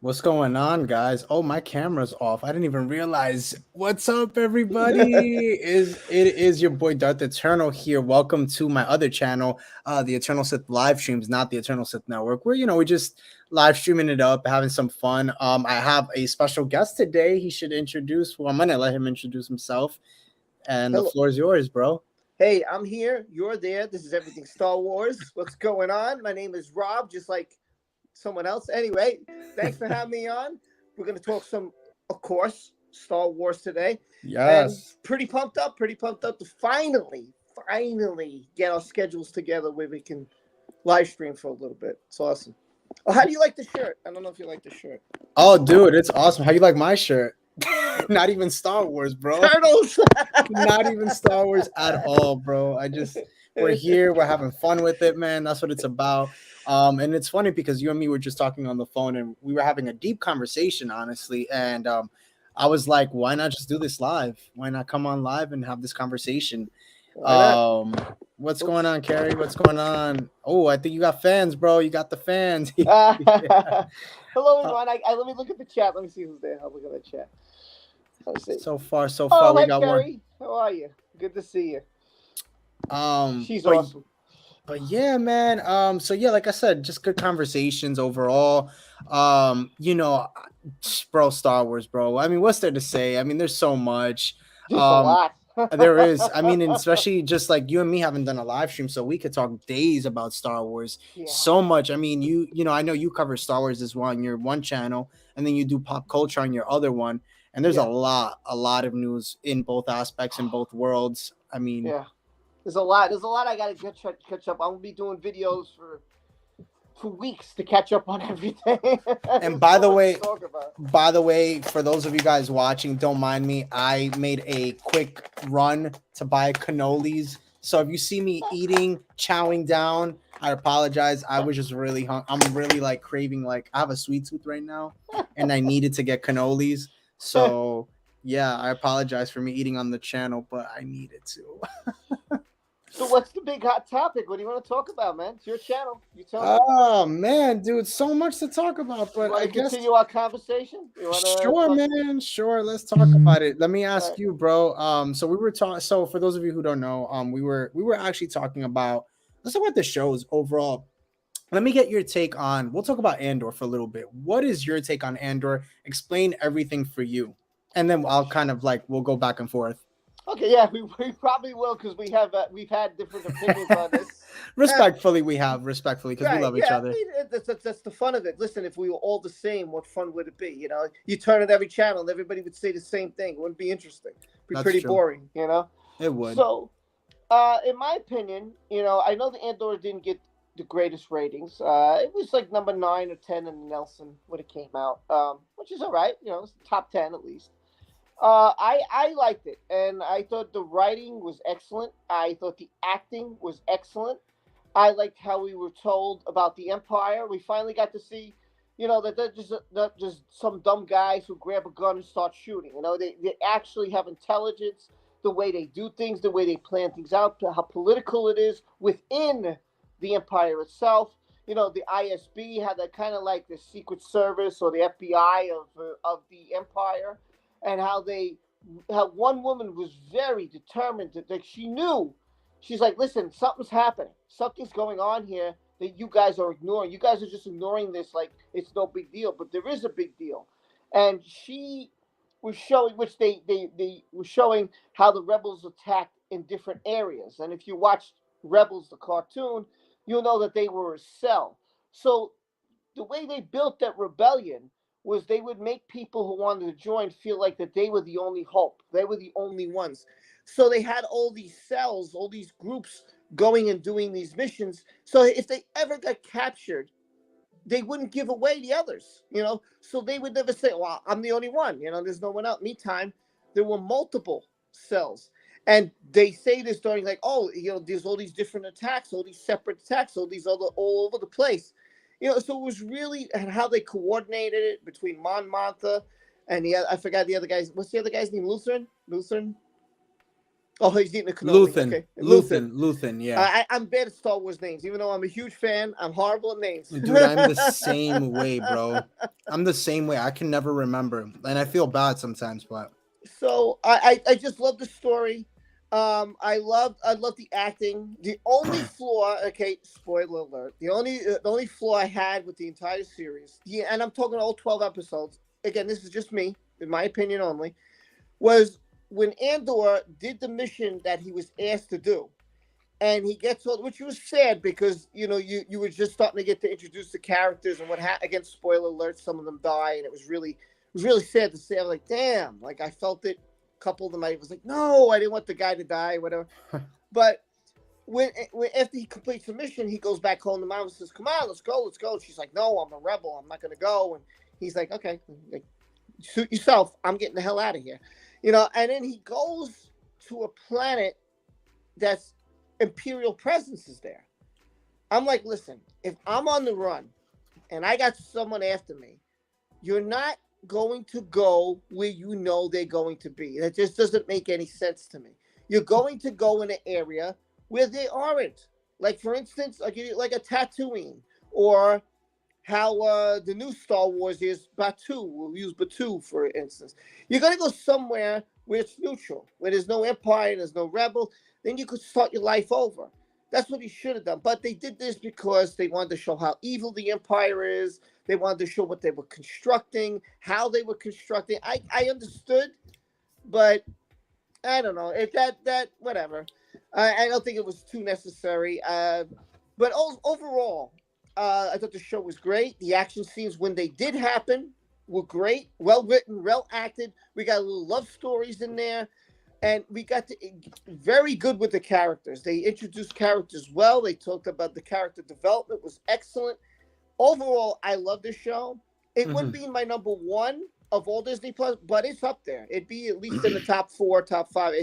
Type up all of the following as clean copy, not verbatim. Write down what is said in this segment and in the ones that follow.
What's going on, guys? Oh, my camera's off. I didn't even realize. What's up, everybody? It is your boy Darth Eternal here. Welcome to my other channel, the Eternal Sith live streams, not the Eternal Sith Network, where we just live streaming it up, having some fun. I have a special guest today. He should introduce. Well, I'm gonna let him introduce himself, and the Hello. floor is yours, bro. Hey, I'm here. You're there. This is Everything Star Wars. What's going on? My name is Rob, just like someone else. Anyway, thanks for having me on. We're going to talk some, of course, Star Wars today. And Yes. pretty pumped up to finally get our schedules together where we can live stream for a little bit. It's awesome. Oh, how do you like the shirt? I don't know if you like the shirt. Oh, dude, it's awesome. How you like my shirt? Not even Star Wars, bro. Turtles! Not even Star Wars at all, bro. We're here, we're having fun with it, man. That's what it's about. And it's funny because you and me were just talking on the phone and we were having a deep conversation, honestly. And I was like, why not just do this live? Why not come on live and have this conversation? What's going on, Carrie? What's going on? Oh, I think you got fans, bro. You got the fans. Yeah. Hello, everyone. Let me look at the chat. Let me see who's there. I'll look at the chat. Let's see. So far, Oh, we hi, got Carrie. How are you? Good to see you. one. She's awesome. But yeah, man. So yeah, like I said, just good conversations overall. You know, bro, Star Wars, bro. I mean, what's there to say? I mean, there's so much. Just a lot. There is. I mean, and especially just like you and me haven't done a live stream, so we could talk days about Star Wars. Yeah. So much. I mean, you know, I know you cover Star Wars as well on your one channel, and then you do pop culture on your other one. And there's Yeah. a lot of news in both aspects in both worlds. I mean, Yeah. There's a lot I gotta catch up. I'm gonna be doing videos for weeks to catch up on everything. And by the way, to talk about. for those of you guys watching, don't mind me. I made a quick run to buy cannolis. So if you see me eating, chowing down, I apologize. I was just really I'm really like craving, like I have a sweet tooth right now and I needed to get cannolis. So yeah, I apologize for me eating on the channel, but I needed to. So what's the big hot topic? What do you want to talk about, man? It's your channel. You tell me. Oh man, dude, so much to talk about, but I guess continue our conversation. Sure, man. Sure, let's talk about it. Let me ask you, bro. So we were talking. So for those of you who don't know, we were actually talking about. Let's talk about the shows overall. Let me get your take on. We'll talk about Andor for a little bit. What is your take on Andor? Explain everything for you, and then I'll kind of like we'll go back and forth. Okay, yeah, we probably will because we've had different opinions on this. Respectfully, because we love each other. I mean, that's the fun of it. Listen, if we were all the same, what fun would it be? You know, you turn at every channel and everybody would say the same thing. It wouldn't be interesting. It'd be pretty boring, you know? It would. So, in my opinion, you know, I know the Andor didn't get the greatest ratings. It was like number 9 or 10 in Nelson when it came out, which is all right. You know, it's top 10 at least. I liked it, and I thought the writing was excellent. I thought the acting was excellent. I liked how we were told about the Empire. We finally got to see, you know, that they're just not just some dumb guys who grab a gun and start shooting. You know, they actually have intelligence, the way they do things, the way they plan things out, how political it is within the Empire itself. You know, the ISB had that kind of like the Secret Service or the FBI of the Empire. And how one woman was very determined that she knew. She's like, listen, something's happening. Something's going on here that you guys are ignoring. You guys are just ignoring this like it's no big deal, but there is a big deal. And she was showing, which they were showing how the rebels attacked in different areas. And if you watched Rebels, the cartoon, you'll know that they were a cell. So the way they built that rebellion was they would make people who wanted to join feel like that they were the only hope. They were the only ones. So they had all these cells, all these groups going and doing these missions. So if they ever got captured, they wouldn't give away the others, you know? So they would never say, well, I'm the only one, you know, there's no one else. Meantime, there were multiple cells. And they say this during like, oh, you know, there's all these different attacks, all these separate attacks, all these other all over the place. So it was really and how they coordinated it between Mon Mothma and I forgot the other guy's. What's the other guy's name? Lutheran. Oh, he's eating a cannoli. Okay, Luthen. Luthen. Yeah. I'm bad at Star Wars names, even though I'm a huge fan. I'm horrible at names. Dude, I'm the same way, bro. I'm the same way. I can never remember, and I feel bad sometimes. But So I just love the story. I love the acting. The only flaw, okay, spoiler alert. The only flaw I had with the entire series, yeah, and I'm talking all 12 episodes. Again, this is just me, in my opinion only, was when Andor did the mission that he was asked to do, and he gets all, which was sad because you were just starting to get to introduce the characters and what happened. Again, spoiler alert, some of them die, and it was really sad to see. I was like, damn, like I felt it. A couple of them, I was like, no, I didn't want the guy to die, whatever. But when after he completes the mission, he goes back home to mom and says, "Come on, let's go." And she's like, "No, I'm a rebel. I'm not going to go." And he's like, "Okay, like, suit yourself. I'm getting the hell out of here." And then he goes to a planet that's Imperial presence is there. I'm like, listen, if I'm on the run and I got someone after me, you're not going to go where they're going to be. That just doesn't make any sense to me. You're going to go in an area where they aren't. Like, for instance, I'll give you like a Tatooine, or how the new Star Wars is Batu. We'll use Batu, for instance. You're going to go somewhere where it's neutral, where there's no empire, there's no rebel. Then you could start your life over. That's what he should have done. But they did this because they wanted to show how evil the empire is. They wanted to show what they were constructing, how they were constructing. I understood, but I don't know. If that whatever. I don't think it was too necessary. But overall, I thought the show was great. The action scenes, when they did happen, were great. Well written, well acted. We got little love stories in there. And we got very good with the characters. They introduced characters well. They talked about the character development was excellent. Overall, I love the show. It wouldn't be my number one of all Disney Plus, but it's up there. It'd be at least in the top 4, top 5.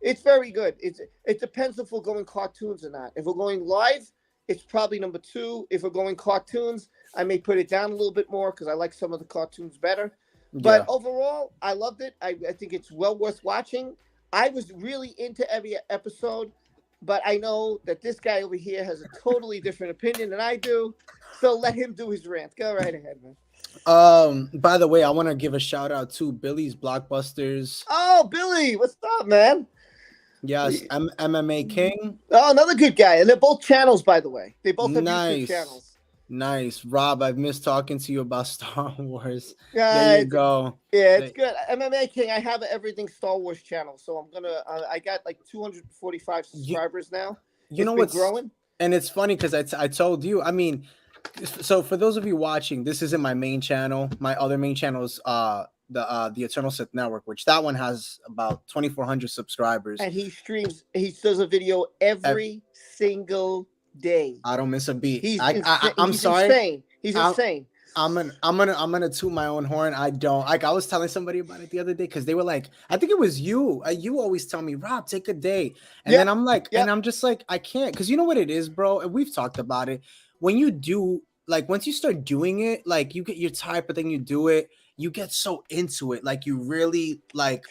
It's very good. It depends if we're going cartoons or not. If we're going live, it's probably number 2. If we're going cartoons, I may put it down a little bit more because I like some of the cartoons better. But overall, I loved it. I think it's well worth watching. I was really into every episode, but I know that this guy over here has a totally different opinion than I do. So let him do his rant. Go right ahead, man. By the way, I want to give a shout out to Billy's Blockbusters. Oh, Billy, what's up, man? Yes, MMA King. Oh, another good guy. And they're both channels, by the way. They both have YouTube channels. Nice. Rob, I've missed talking to you about Star Wars. There you go. Yeah, it's good. MMA King, I have an everything Star Wars channel, so I'm going to, I got like 245 subscribers now. You know what's growing? And it's funny because I told you, I mean, so for those of you watching, this isn't my main channel. My other main channel is the Eternal Sith Network, which that one has about 2,400 subscribers. And he does a video every single day. I don't miss a beat. I'm sorry. Insane. He's insane. I'm gonna toot my own horn. I don't like. I was telling somebody about it the other day because they were like, I think it was you. You always tell me, Rob, take a day, and then I'm like, and I'm just like, I can't, because you know what it is, bro. And we've talked about it. When you do, like, once you start doing it, like, you get your type, but then you do it, you get so into it, like, you really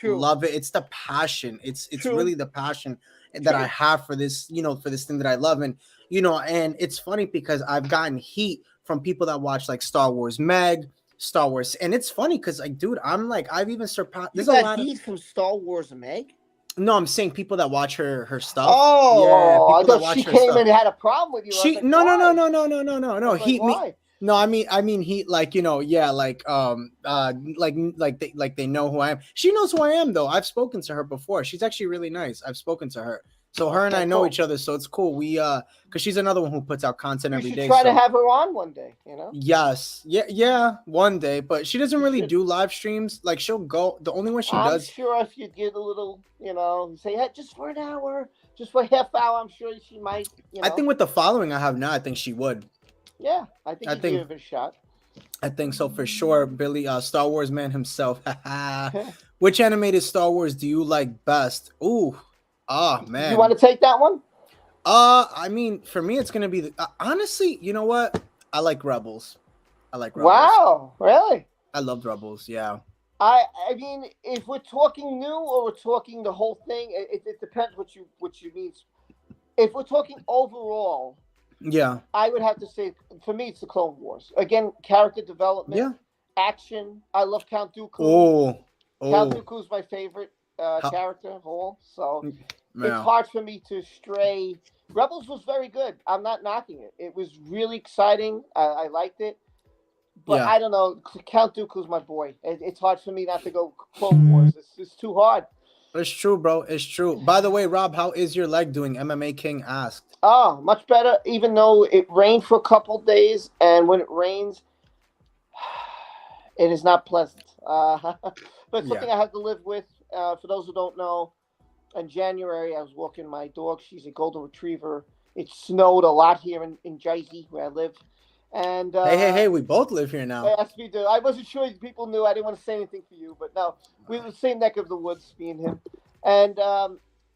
love it. It's the passion. It's really the passion that I have for this, for this thing that I love. And and it's funny because I've gotten heat from people that watch like Star Wars Meg, Star Wars, and it's funny because, like, dude, I'm like, I've even surpassed. There's a lot of heat from Star Wars Meg. No, I'm saying people that watch her stuff. Oh, yeah, I thought she came and had a problem with you. No. He why? No, I mean, he, like, they know who I am. She knows who I am, though. I've spoken to her before. She's actually really nice. I've spoken to her. So her and I know each other, so it's cool. We because she's another one who puts out content every day. Try to have her on one day, Yes, yeah, one day. But she doesn't really do live streams. Like, she'll go. The only one she does. I'm sure if you get a little, say, hey, just for an hour, just for a half hour, I'm sure she might. I think with the following I have now, I think she would. Yeah, I think give it a shot. I think so for sure. Billy, Star Wars man himself. Which animated Star Wars do you like best? Ooh. Oh, man. You want to take that one? I mean, for me, it's going to be honestly, you know what? I like Rebels. I like Rebels. Wow, really? I love Rebels. Yeah. I mean, if we're talking new or we're talking the whole thing, it depends what you mean. If we're talking overall, Yeah. I would have to say for me it's the Clone Wars. Again, character development, Yeah. action. I love Count Dooku. Oh. Count Oh. Dooku is my favorite How, character of all. So it's yeah. hard for me to stray. Rebels was very good. I'm not knocking it. It was really exciting. I liked it. But Yeah. I don't know. Count Dooku's my boy. It's hard for me not to go Clone Wars. It's too hard. It's true, bro. It's true. By the way, Rob, how is your leg doing? MMA King asked. Oh, much better. Even though it rained for a couple days, and when it rains, it is not pleasant. But it's Yeah. something I have to live with. For those who don't know, in January I was walking my dog. She's a golden retriever. It snowed a lot here in Jersey where I live, and Hey. We both live here now. yes, we do. I wasn't sure if people knew. I didn't want to say anything for you, but no, we were the same neck of the woods, me and him. And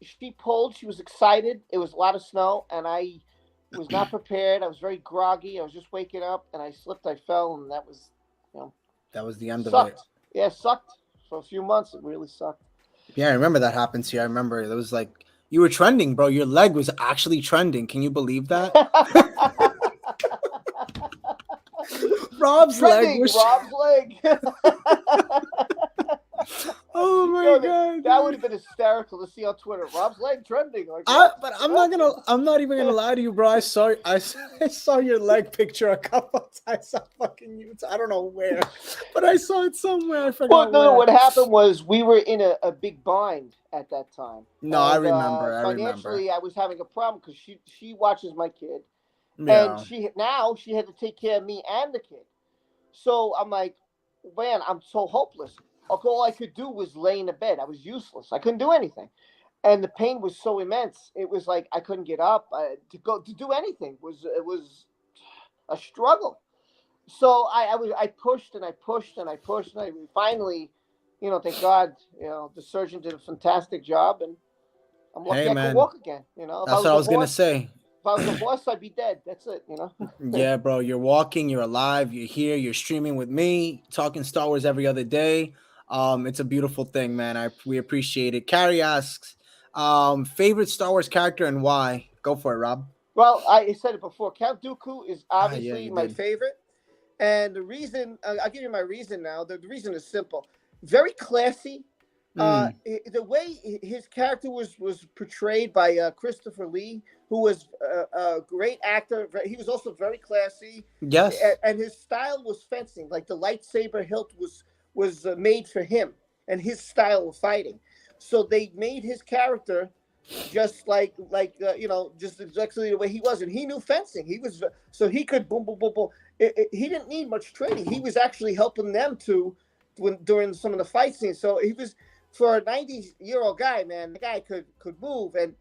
she pulled. She was excited. It was a lot of snow, and I was not prepared. I was very groggy. I was just waking up, and I slipped. I fell, and that was, you know, That was the end of it. sucked. Yeah, sucked for a few months. It really sucked. Yeah, I remember that happened to you. I remember it was like you were trending, bro. Your leg was actually trending. Can you believe that? Rob's leg was. Rob's leg. Oh my god! That would have been hysterical to see on Twitter. Rob's leg trending. Like, But I'm not even gonna lie to you, bro. I saw your leg picture a couple of times on fucking YouTube. I don't know where, but I saw it somewhere. I forgot. Well, no, where. what happened was we were in a big bind at that time. No, I remember. Financially, I was having a problem because she watches my kid, Yeah. and she had to take care of me and the kid. So I'm like, man, I'm so hopeless. All I could do was lay in the bed. I was useless. I couldn't do anything, and the pain was so immense. It was like I couldn't get up to do anything. It was a struggle. So I pushed and I pushed and I pushed and I finally, thank God, the surgeon did a fantastic job, and I'm lucky I can walk again. That's what I was gonna say. If I was a horse, I'd be dead. That's it. Yeah, bro. You're walking. You're alive. You're here. You're streaming with me, talking Star Wars every other day. It's a beautiful thing, man. We appreciate it. Carrie asks, favorite Star Wars character and why? Go for it, Rob. Well, I said it before. Count Dooku is obviously my did. favorite, and the reason I'll give you my reason now. The reason is simple. Very classy. The way his character was portrayed by Christopher Lee, who was a great actor. He was also very classy. Yes. And his style was fencing. Like the lightsaber hilt was made for him and his style of fighting. So they made his character just just exactly the way he was, and he knew fencing. So he could boom, boom, boom, boom. He didn't need much training. He was actually helping them during some of the fight scenes. So he was, for a 90-year-old guy, man. The guy could move, and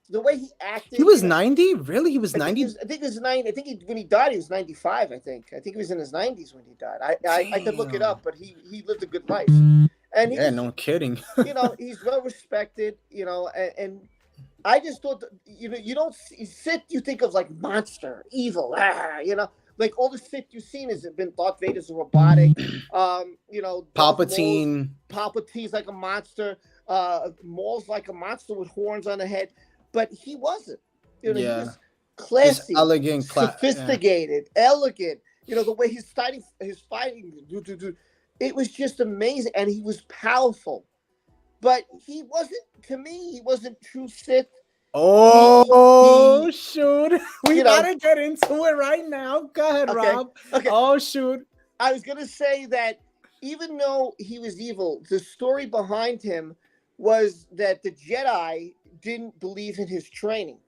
the way he acted. He was 90? Really? He was 90? I think he was 90. I think when he died, he was 95. I think he was in his 90s when he died. I could look it up, but he lived a good life. And no kidding. He's well respected. And I just thought that, you don't Sith. You think of like monster, evil. Like all the Sith you've seen has been Darth Vader's a robotic. Palpatine. Palpatine's like a monster. Maul's like a monster with horns on the head. But he wasn't. He was classy, elegant, sophisticated, elegant. The way he's fighting, it was just amazing, and he was powerful. But he wasn't true Sith. Oh, shoot. We gotta get into it right now. Go ahead, Rob. Okay. Oh, shoot. I was gonna say that even though he was evil, the story behind him was that the Jedi didn't believe in his training,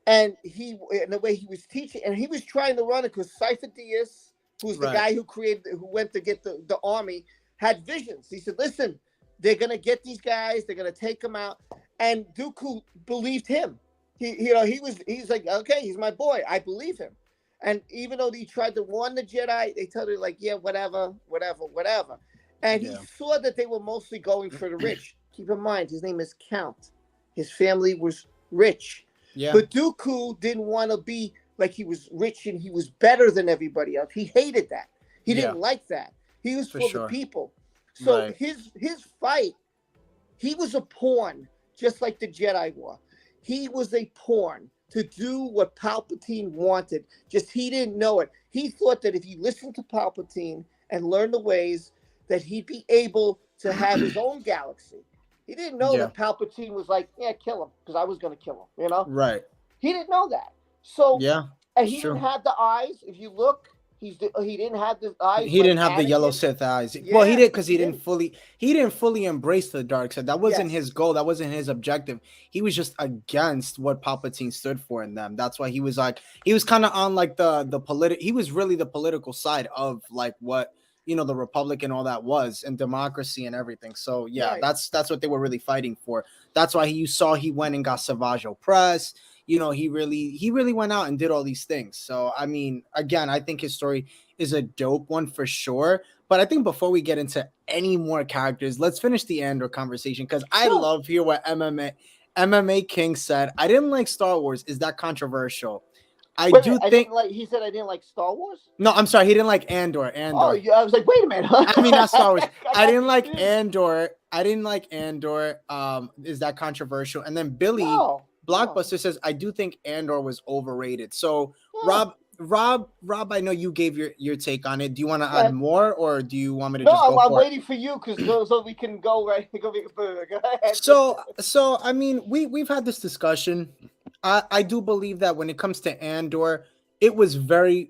and the way he was teaching, and he was trying to run it because Cypher Diaz, who's the guy who went to get the army, had visions. He said, "Listen, they're gonna get these guys. They're gonna take them out." And Dooku believed him. He's like, okay, he's my boy. I believe him. And even though he tried to warn the Jedi, they told him like, yeah, whatever. And he saw that they were mostly going for the rich. Keep in mind, his name is Count. His family was rich. Yeah. But Dooku didn't want to be like he was rich and he was better than everybody else. He hated that. He Yeah, didn't like that. He was for for the sure. people. So Right. his fight, he was a pawn, just like the Jedi were. He was a pawn to do what Palpatine wanted. Just he didn't know it. He thought that if he listened to Palpatine and learned the ways, that he'd be able to have his own galaxy. He didn't know Yeah. that Palpatine was like, yeah, kill him, because I was going to kill him, you know? Right. He didn't know that. So, Yeah. and It's he didn't true. have the eyes. If you look, he didn't have the eyes He like didn't have the yellow Anakin. Sith eyes. Well, he Yeah, did because he didn't. he didn't fully embrace the dark side. That wasn't Yes. his goal. That wasn't his objective. He was just against what Palpatine stood for in them. That's why he was like he was kind of on like the political. He was really the political side of like what the Republic and all that was and democracy and everything. So yeah, Right. that's what they were really fighting for. That's why you saw he went and got Savage Press. He really went out and did all these things. So I mean, again, I think his story is a dope one for sure. But I think before we get into any more characters, let's finish the Andor conversation because I Sure. love hear what MMA King said. I didn't like Star Wars. Is that controversial? I Wait a minute. do I think. didn't like. He said I didn't like Star Wars. No, I'm sorry. He didn't like Andor. Oh, Andor. yeah. I was like, wait a minute. I mean, not Star Wars. I got didn't like confused. Andor. I didn't like Andor. Is that controversial? And then Billy No. Blockbuster says, I do think Andor was overrated. So No. Rob, I know you gave your take on it. Do you want to Go add ahead. more, or do you want me to No, just go I'm for it? waiting for you because so we can go right. Go ahead. So I mean, we've had this discussion. I do believe that when it comes to Andor, it was very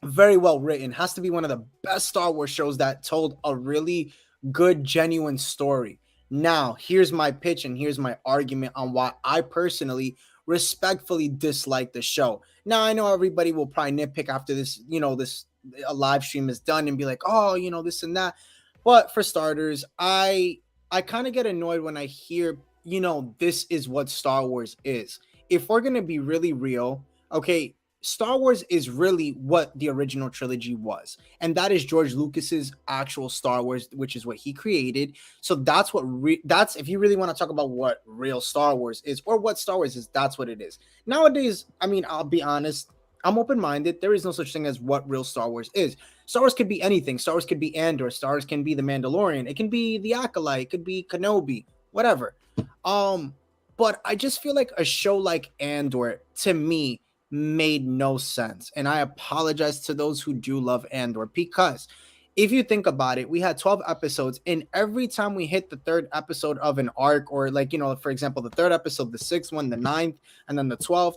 very well written. Has to be one of the best Star Wars shows that told a really good, genuine story. Now, here's my pitch and here's my argument on why I personally respectfully dislike the show. Now, I know everybody will probably nitpick after this, this a live stream is done and be like, oh, this and that. But for starters, I kind of get annoyed when I hear, this is what Star Wars is. If we're gonna be really real, okay, Star Wars is really what the original trilogy was. And that is George Lucas's actual Star Wars, which is what he created. So that's that's if you really want to talk about what real Star Wars is or what Star Wars is, that's what it is. Nowadays, I mean, I'll be honest, I'm open-minded. There is no such thing as what real Star Wars is. Star Wars could be anything. Star Wars could be Andor. Star Wars can be the Mandalorian. It can be the Acolyte. It could be Kenobi, whatever. But I just feel like a show like Andor, to me, made no sense. And I apologize to those who do love Andor because if you think about it, we had 12 episodes, and every time we hit the third episode of an arc, or like, for example, the third episode, the sixth one, the ninth, and then the 12th,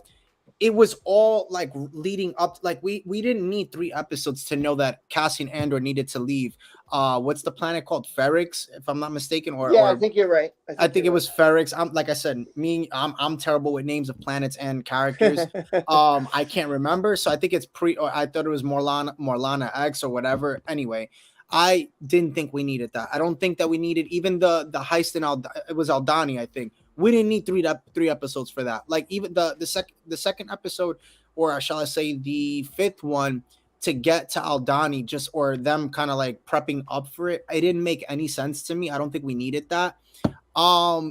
it was all like leading up. Like we didn't need 3 episodes to know that Cassian Andor needed to leave. What's the planet called? Ferrix, if I'm not mistaken, Yeah, I think you're right. I think it was Ferrix. I'm like I said, I'm terrible with names of planets and characters. I can't remember, so I think it's or I thought it was Morlana X or whatever. Anyway, I didn't think we needed that. I don't think that we needed even the heist in it was Aldani. I think we didn't need three episodes for that. Like even the second episode, or shall I say the fifth one, to get to Aldani, just or them kind of like prepping up for it. It didn't make any sense to me. I don't think we needed that. I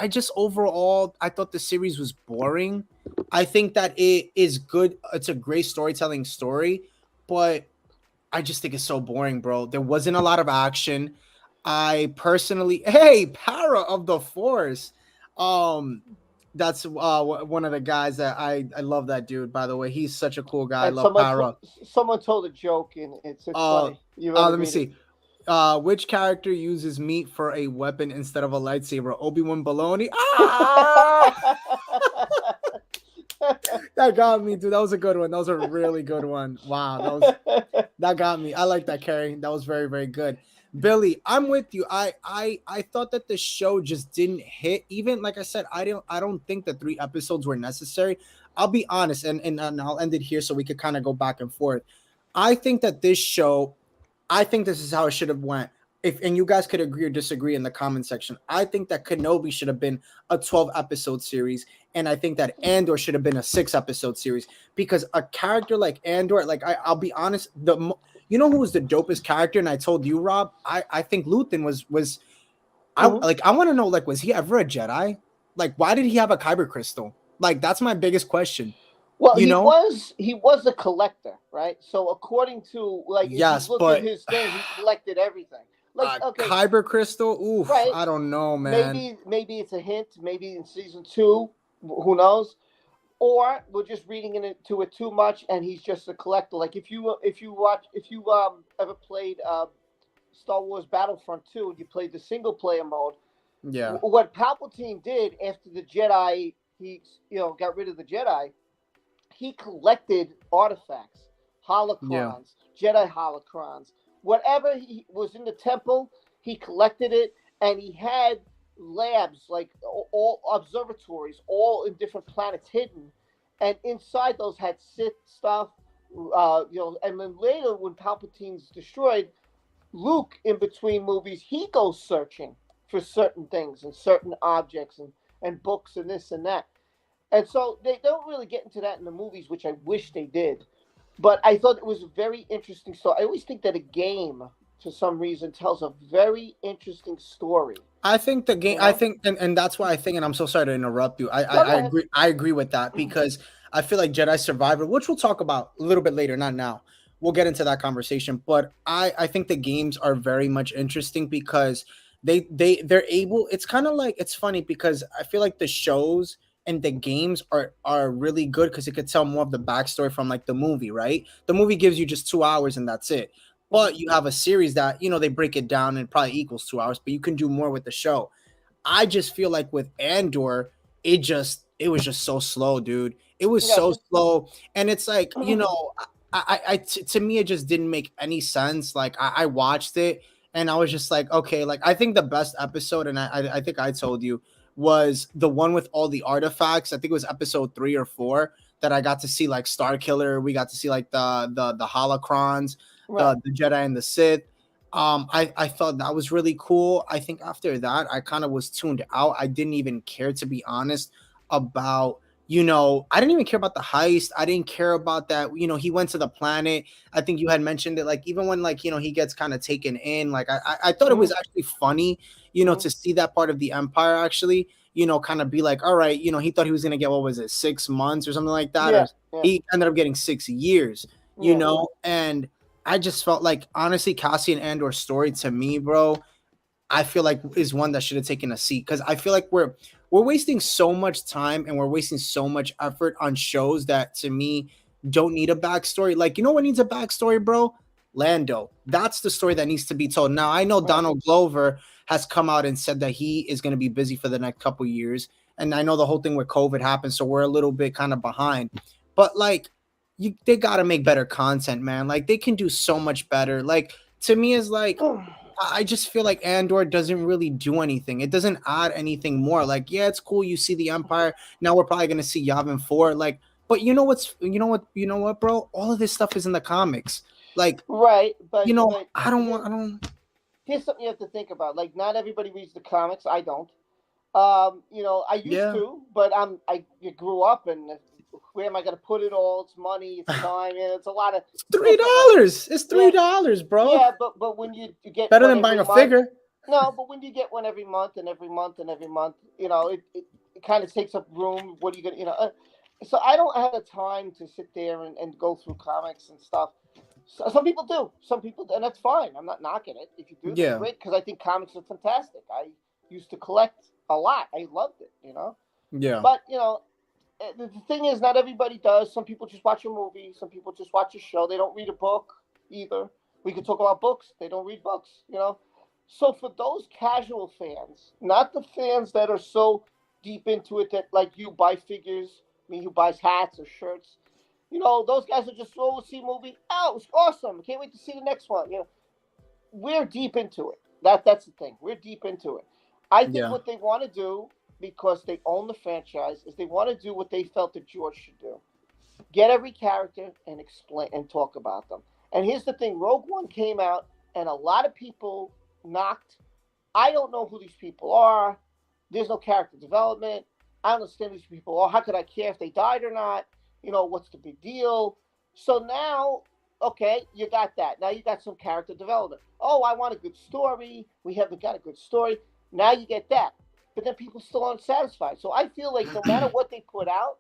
just overall I thought the series was boring. I think that it is good. It's a great storytelling story, but I just think it's so boring, bro. There wasn't a lot of action. I personally, hey, Para of the Force. That's one of the guys that I love that dude, by the way. He's such a cool guy. I And love Para. someone told a joke, and it's Uh, funny. You want to Let me read it? see. Which character uses meat for a weapon instead of a lightsaber? Obi-Wan Baloney. Ah! That got me, dude. That was a good one. That was a really good one. Wow, that got me. I like that, Carrie. That was very, very good. Billy, I'm with you. I thought that the show just didn't hit. Even like I said, I don't think the 3 episodes were necessary. I'll be honest, and I'll end it here so we could kind of go back and forth. I think that this show, I think this is how it should have went. And you guys could agree or disagree in the comment section. I think that Kenobi should have been a 12 episode series, and I think that Andor should have been a 6 episode series, because a character like Andor, like I'll be honest, you know who was the dopest character? And I told you, Rob, I think Luthen was Mhm. I want to know, was he ever a Jedi? Like, why did he have a kyber crystal? Like, that's my biggest question. Well, You know? he was a collector, right? So according to like if you Yes, look at but his thing, he collected everything. Like okay, Kyber Crystal, oof, right? I don't know, man. Maybe it's a hint. Maybe in season two, who knows? Or we're just reading into it too much, and he's just a collector. Like if you ever played Star Wars Battlefront 2 and you played the single player mode, Yeah, what Palpatine did after the Jedi, he got rid of the Jedi. He collected artifacts, yeah, holocrons, Jedi holocrons, whatever he was in the temple. He collected it, and he had labs like all observatories, all in different planets hidden, and inside those had Sith stuff. And then later when Palpatine's destroyed, Luke, in between movies, he goes searching for certain things and certain objects and books and this and that. And so they don't really get into that in the movies, which I wish they did. But I thought it was a very interesting story. I always think that a game, for some reason, tells a very interesting story. I think the game. You I know? think, and that's why I think, and I'm so sorry to interrupt you. No, go I ahead. agree. I agree with that because I feel like Jedi Survivor, which we'll talk about a little bit later, not now. We'll get into that conversation, but I think the games are very much interesting because they're able. It's kind of like it's funny because I feel like the shows and the games are really good because it could tell more of the backstory from like the movie, right? The movie gives you just 2 hours and that's it. Mhm. But you have a series that they break it down and probably equals 2 hours, but you can do more with the show. I just feel like with Andor, it was just so slow, dude. It was so Gotcha. slow, and it's like to me it just didn't make any sense. Like I watched it and I was just like, okay, like I think the best episode, and I think I told you was the one with all the artifacts. I think it was episode 3 or 4 that I got to see like Star Killer. We got to see like the holocrons, Right. the Jedi and the Sith. I thought that was really cool. I think after that I kind of was tuned out. I didn't even care, to be honest, about I didn't even care about the heist. I didn't care about that. He went to the planet. I think you had mentioned it, like even when like he gets kind of taken in, like I thought it was Hmm. actually funny, Hmm. to see that part of the empire actually, kind of be like, all right, he thought he was gonna get, what was it, 6 months or something like that, or Yeah. Yeah. he ended up getting 6 years, Yeah. and I just felt like, honestly, Cassian Andor's story to me, bro, I feel like is one that should have taken a seat because I feel like we're wasting so much time and we're wasting so much effort on shows that to me don't need a backstory. Like, what needs a backstory, bro? Lando. That's the story that needs to be told. Now, I know Right. Donald Glover has come out and said that he is going to be busy for the next couple years. And I know the whole thing with COVID happened, so we're a little bit kind of behind. But like, they got to make better content, man. Like, they can do so much better. Like, to me, is like, I just feel like Andor doesn't really do anything. It doesn't add anything more. Like, yeah, it's cool. You see the Empire. Now we're probably gonna see Yavin 4. Like, but you know what, bro? All of this stuff is in the comics. Like, Right. But I don't want. I don't. here's something you have to think about. Like, not everybody reads the comics. I don't. I used Yeah, to, but I grew up, and where am I going to put it all? It's money, it's time, and it's a lot of it's three different money. dollars. It's three Yeah, dollars, bro. yeah, but when you get Better one than every buying a month, figure. no, but when you get one every month and every month and every month, it kind of takes up room. What are you gonna. So I don't have the time to sit there and go through comics and stuff. So, some people do. Some people, and that's fine. I'm not knocking it. If you do, then Yeah, great, because I think comics are fantastic. I used to collect a lot. I loved it. yeah, But the thing is, not everybody does. Some people just watch a movie. Some people just watch a show. They don't read a book either. We could talk about books. They don't read books. So for those casual fans, not the fans that are so deep into it that like you buy figures, me who buys hats or shirts, those guys are just, oh, we'll see a movie. Oh, it's awesome. Can't wait to see the next one. We're deep into it. That's the thing. We're deep into it. I think yeah, what they want to do, because they own the franchise, is they want to do what they felt that George should do: get every character and explain and talk about them. And here's the thing: Rogue One came out, and a lot of people knocked. I don't know who these people are. There's no character development. I don't understand who these people are. How could I care if they died or not? What's the big deal? So now, okay, you got that. Now you got some character development. Oh, I want a good story. We haven't got a good story. Now you get that. But then people still aren't satisfied. So I feel like no matter what they put out,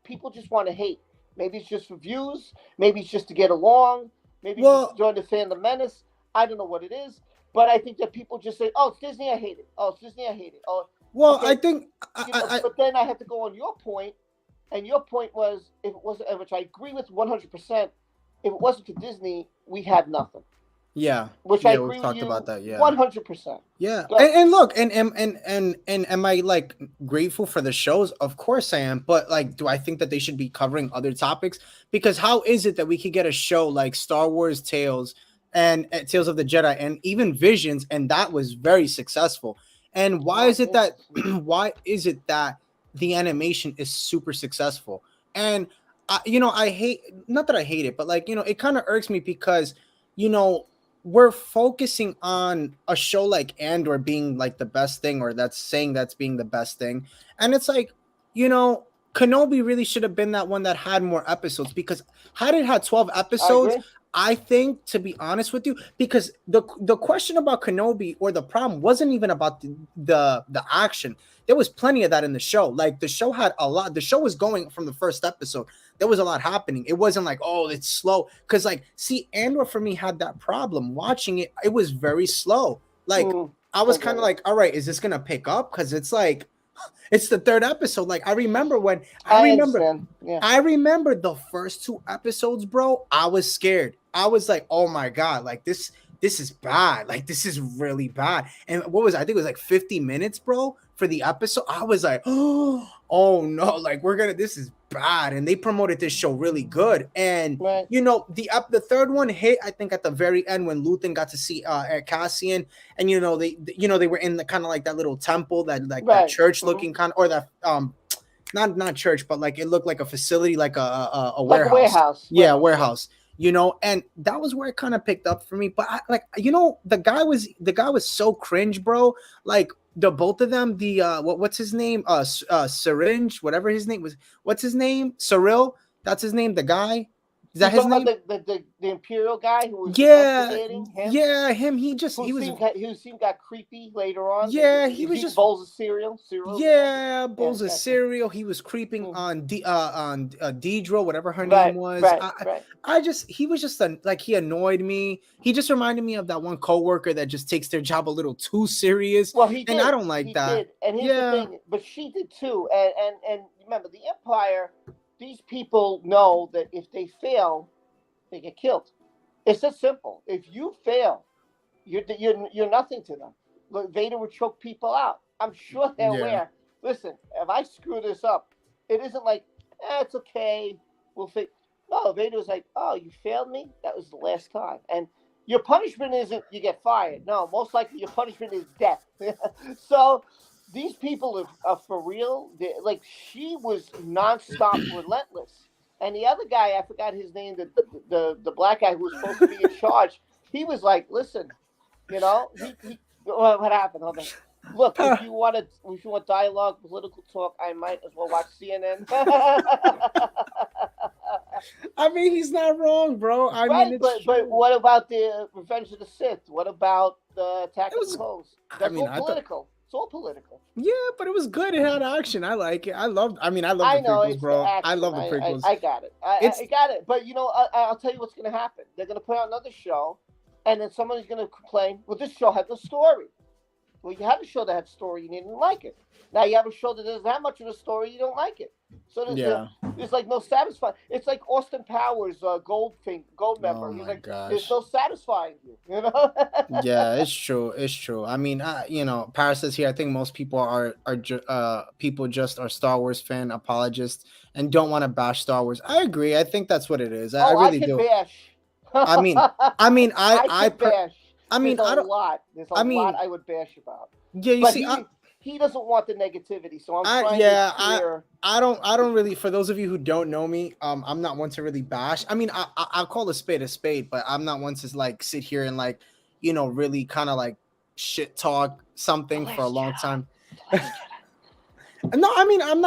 people just want to hate. Maybe it's just for views. Maybe it's just to get along. Maybe it's just to Well, join the fandom menace. I don't know what it is, but I think that people just say, "Oh, it's Disney, I hate it. Oh, it's Disney, I hate it." Oh, well, I okay, think But then I have to go on your point, and your point was, if it wasn't, which I agree with 100%, if it wasn't for Disney, we had nothing. yeah, Which I yeah, we've agree with talked you about that. Yeah. 100%. Yeah, But and look, and am I like grateful for the shows? Of course I am, but like, do I think that they should be covering other topics? Because how is it that we could get a show like Star Wars Tales and Tales of the Jedi and even Visions, and that was very successful? And why oh, is it that interesting. why is it that the animation is super successful? And I hate, not that I hate it, but like it kind of irks me because you know we're focusing on a show like Andor being like the best thing, or that's saying that's being the best thing. And it's like, Kenobi really should have been that one that had more episodes, because had it had 12 I episodes, agree. I think, to be honest with you, because the question about Kenobi, or the problem, wasn't even about the action. There was plenty of that in the show. Like, the show had a lot. The show was going from the first episode. There was a lot happening. It wasn't like, oh, it's slow. Because, like, see, Andor for me had that problem. Watching it, it was very slow. Like, I I was get kind of it. like, all right, is this gonna pick up? Because it's like, it's the third episode. Like, I remember when I understand. Yeah. I remember the first two episodes, bro. I was scared. I was like, oh my God, like this is bad. Like, this is really bad. And what was I think it was like 50 minutes, bro, for the episode. I was like, oh no, like, this is bad. And they promoted this show really good. And Right. the third one hit, I think, at the very end, when Luthen got to see Cassian, and they were in the kind of like that little temple, that like that Right. church looking kind of, or that not church, but like it looked like a facility, like a Like a warehouse. warehouse. Yeah, Warehouse. warehouse. And that was where it kind of picked up for me. But the guy was so cringe, bro. Like, the both of them, the what's his name? Syringe, whatever his name was. What's his name? Cyril. That's his name. The guy. Is that You his talking about name? the Imperial guy who was Yeah, investigating him? yeah. Him. He was. Who seemed got creepy later on. Yeah, he He's was eating just. bowls of cereal. Yeah, Yeah, bowls of gotcha. cereal. He was creeping on Deidre, whatever her name Right, was. right, right. He was just like, he annoyed me. He just reminded me of that one coworker that just takes their job a little too serious, Well, he and I did. don't like He that. did. And here's the Yeah, thing, but she did too. And remember, the Empire. These people know that if they fail, they get killed. It's that simple. If you fail, you're nothing to them. Look, Vader would choke people out. I'm sure they're yeah. aware. Listen, if I screw this up, it isn't like, it's okay. We'll fix. No, Vader was like, oh, you failed me. That was the last time. And your punishment isn't you get fired. No, most likely your punishment is death. So these people are for real. Like, she was nonstop relentless. And the other guy, I forgot his name, the black guy who was supposed to be in charge, he was like, listen, what happened? Hold on. Look, if you want dialogue, political talk, I might as well watch CNN. I mean, he's not wrong, bro. I mean, Right, it's but true. what about the Revenge of the Sith? What about the Attack It of the was. Clones? I That's mean, all I thought. political. It's all political. Yeah, but it was good. It had action. I like it. I love the I know prequels, it's the bro. I action. love the prequels. I got it. It's I got it. But I'll tell you what's going to happen. They're going to put out another show, and then somebody's going to complain. Well, this show had no story. Well, you had a show that had story, you didn't like it. Now you have a show that doesn't have much of a story, you don't like it. So there's like no satisfying. It's like Austin Powers, Gold member. Oh He's my like, gosh. there's no satisfying you. You know? Yeah, it's true. It's true. I mean, Paris says here, I think most people people just are Star Wars fan apologists and don't want to bash Star Wars. I agree. I think that's what it is. I I really could do. bash. I mean, I could bash. mean, There's I a don't. lot. There's a I mean, lot I would bash about. yeah. You But see, he doesn't want the negativity, so I'm trying to clear. I don't really. For those of you who don't know me, I'm not one to really bash. I mean, I'll call a spade, but I'm not one to like sit here and like, really kind of like shit talk something for a long time. No, I mean, I'm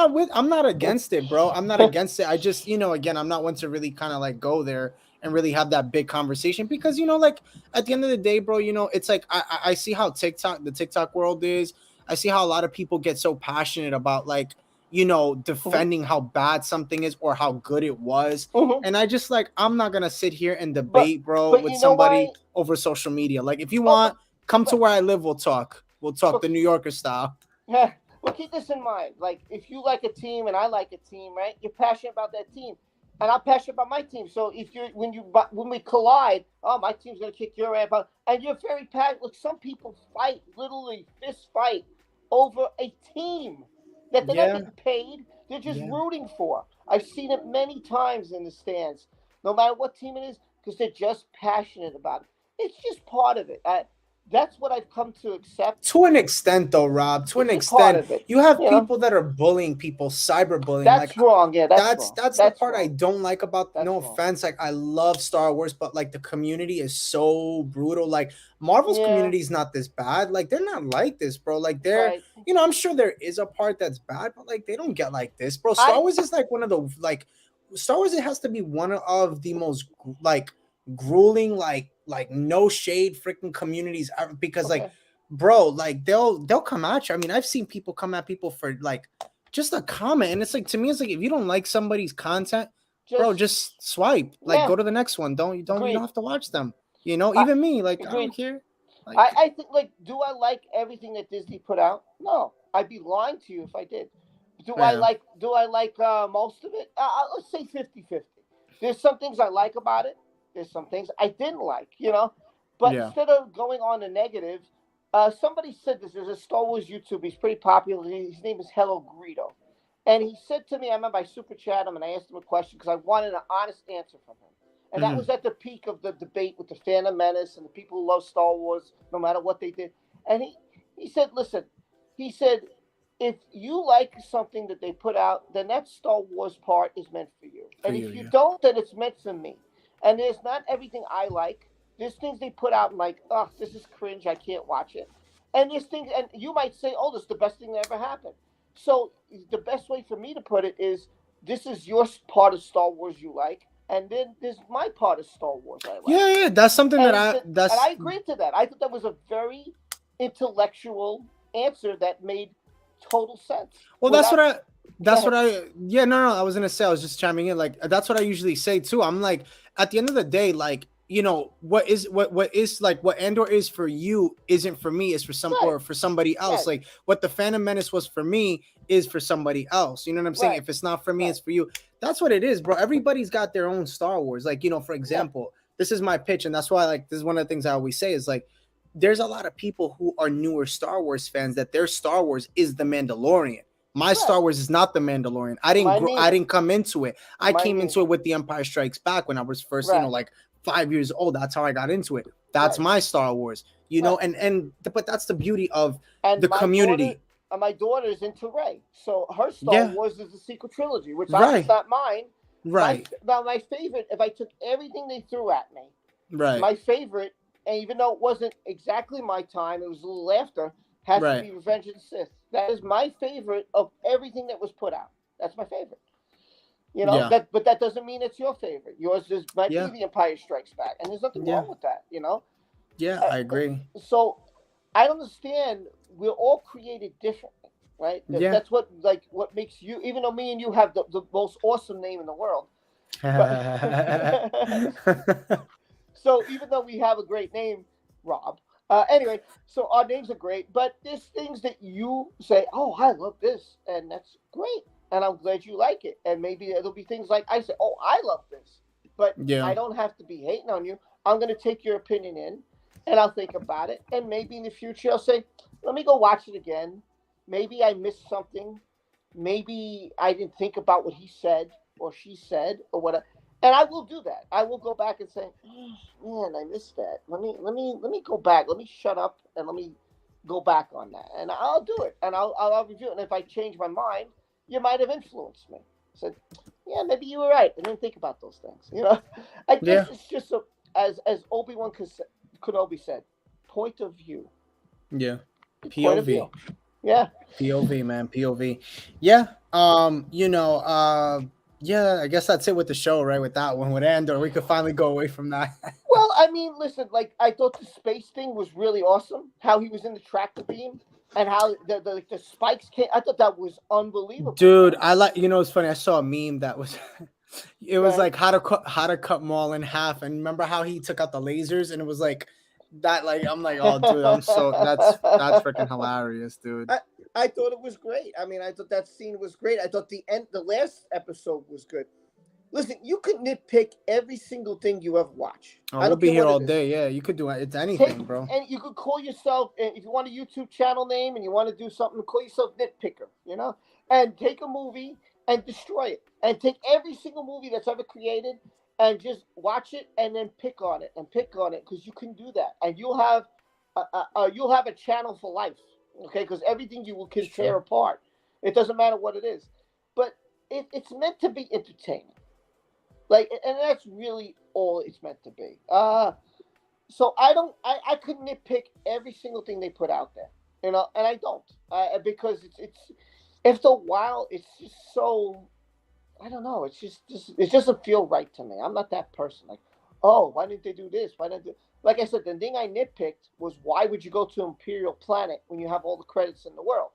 not against it, bro. I'm not against it. I just, again, I'm not one to really kind of like go there and really have that big conversation, because, like, at the end of the day, bro, it's like, I see how the TikTok world is. I see how a lot of people get so passionate about, like, defending how bad something is or how good it was. Mhm. And I just like, I'm not gonna sit here and But debate, bro, but with you know somebody why? over social media. Like, if you But want, come to but where I live, we'll talk but the New Yorker style. Yeah, well, keep this in mind. Like, if you like a team and I like a team, right? You're passionate about that team, and I'm passionate about my team. So if you're when we collide, oh, my team's gonna kick your ass, and you're very passionate. Look, some people fight, literally fist fight over a team that they're not Yeah, getting paid. They're just yeah. rooting for. I've seen it many times in the stands, no matter what team it is, because they're just passionate about it. It's just part of it. That's what I've come to accept. To an extent, though, Rob, to It's an just part extent, of it, you have you know. people that are bullying people, cyberbullying. Like, That's wrong. Yeah, that's that's wrong. that's the That's part I wrong. don't like about, no That's wrong. offense, like, I love Star Wars, but like the community is so brutal. Like, Marvel's Yeah. community is not this bad. Like, they're not like this, bro. Like, they're, Right. I'm sure there is a part that's bad, but like, they don't get like this, bro. Star I. Wars is like one of the, like, Star Wars, it has to be one of the most like grueling, like no shade freaking communities ever, because like, Okay. bro, like, they'll come at you. I mean, I've seen people come at people for like just a comment, and it's like, to me, it's like, if you don't like somebody's content, bro, Just. just swipe, like, Yeah. go to the next one. You don't Agreed. have to watch them. I Even me, like, I agreed. don't care. Like, I think, like, do I like everything that Disney put out? No, I'd be lying to you if I did. yeah, Do I like most of it? Let's say 50-50. There's some things I like about it. There's some things I didn't like, But yeah. instead of going on the negatives, somebody said this. There's a Star Wars YouTube. He's pretty popular. His name is Hello Greedo. And he said to me, I remember I super chat him and I asked him a question because I wanted an honest answer from him. And that Hmm. was at the peak of the debate with the Phantom Menace and the people who love Star Wars, no matter what they did. And he said, listen, he said, if you like something that they put out, then that Star Wars part is meant for you. For And you, if you yeah. don't, then it's meant for me. And there's not everything I like. There's things they put out and like, oh, this is cringe. I can't watch it. And there's things, and you might say, oh, this is the best thing that ever happened. So the best way for me to put it is, this is your part of Star Wars you like, and then there's my part of Star Wars I like. Yeah, yeah, that's something that And he said, and I that's agreed to that. I thought that was a very intellectual answer that made total sense. well, Without, go that's ahead. what I, yeah, no, I was gonna say, I was just chiming in, like, that's what I usually say too. I'm like, at the end of the day, like, what is like, what Andor is for you isn't for me, is for some, Right, or for somebody else. right, Like, what the Phantom Menace was for me is for somebody else. You know what I'm saying? right, If it's not for me, right. it's for you. That's what it is, bro. Everybody's got their own Star Wars. Like, for Yeah, example, this is my pitch, and that's why, like, this is one of the things I always say is like, there's a lot of people who are newer Star Wars fans that their Star Wars is the Mandalorian. My right. Star Wars is not the Mandalorian. I didn't Mine grow, I neither. didn't come into it. I Mine came into neither. it with The Empire Strikes Back when I was first, Right, like 5 years old. That's how I got into it. That's right, my Star Wars. right. But that's the beauty of And the community. my daughter's into Ray, so her Star Yeah. Wars is the sequel trilogy, which Right. not mine. Right. My favorite, if I took everything they threw at me, Right. my favorite, and even though it wasn't exactly my time, it was a little after, has to Right. be Revenge of the Sith. That is my favorite of everything that was put out. That's my favorite. Yeah. But that doesn't mean it's your favorite. Yours might be Yeah. The Empire Strikes Back, and there's nothing Yeah. wrong with that. Yeah. Uh, I agree. so I understand we're all created differently, right? Yeah. That's what makes you. Even though me and you have the most awesome name in the world, but so even though we have a great name, Rob. Anyway, so our names are great, but there's things that you say, "Oh, I love this," and that's great, and I'm glad you like it. And maybe it'll be things like I say, "Oh, I love this," but Yeah. I don't have to be hating on you. I'm going to take your opinion in, and I'll think about it, and maybe in the future I'll say, "Let me go watch it again." Maybe I missed something. Maybe I didn't think about what he said or she said or whatever. And I will do that. I will go back and say, oh, man, I missed that. Let me go back. Let me shut up and let me go back on that. And I'll do it. And I'll review it. And if I change my mind, you might have influenced me. Said, yeah, maybe you were right. I didn't think about those things. I Yeah. guess it's just as Obi-Wan Kenobi said, point of view. Yeah. Point of POV. view. Yeah. POV, man. POV. Yeah. Yeah, I guess that's it with the show, right? With that one with Andor, we could finally go away from that. Well, I mean, listen, like I thought the space thing was really awesome. How he was in the tractor beam and how the spikes came. I thought that was unbelievable, Dude, man. I like, you know, it's funny. I saw a meme that was it Go was ahead. like how to cut Maul in half. And remember how he took out the lasers and it was like that, like I'm like, oh dude, I'm so that's freaking hilarious, dude. I I thought it was great. I mean, I thought that scene was great. I thought the last episode was good. Listen, you could nitpick every single thing you ever watch. Oh, I we'll don't be care here what all it is. day. Yeah, you could do it. It's Take anything, bro. and you could call yourself if you want a YouTube channel name and you want to do something, call yourself nitpicker, and take a movie and destroy it, and take every single movie that's ever created and just watch it and then pick on it because you can do that and you'll have a channel for life, okay? Because everything you will can tear Sure. apart. It doesn't matter what it is, but it's meant to be entertaining, like, and that's really all it's meant to be. So I don't. I could nitpick every single thing they put out there, and I don't because it's after a while it's just so I don't know. It's just it doesn't feel right to me. I'm not that person. Like, oh, why didn't they do this? Why didn't they? Like I said, the thing I nitpicked was why would you go to Imperial Planet when you have all the credits in the world?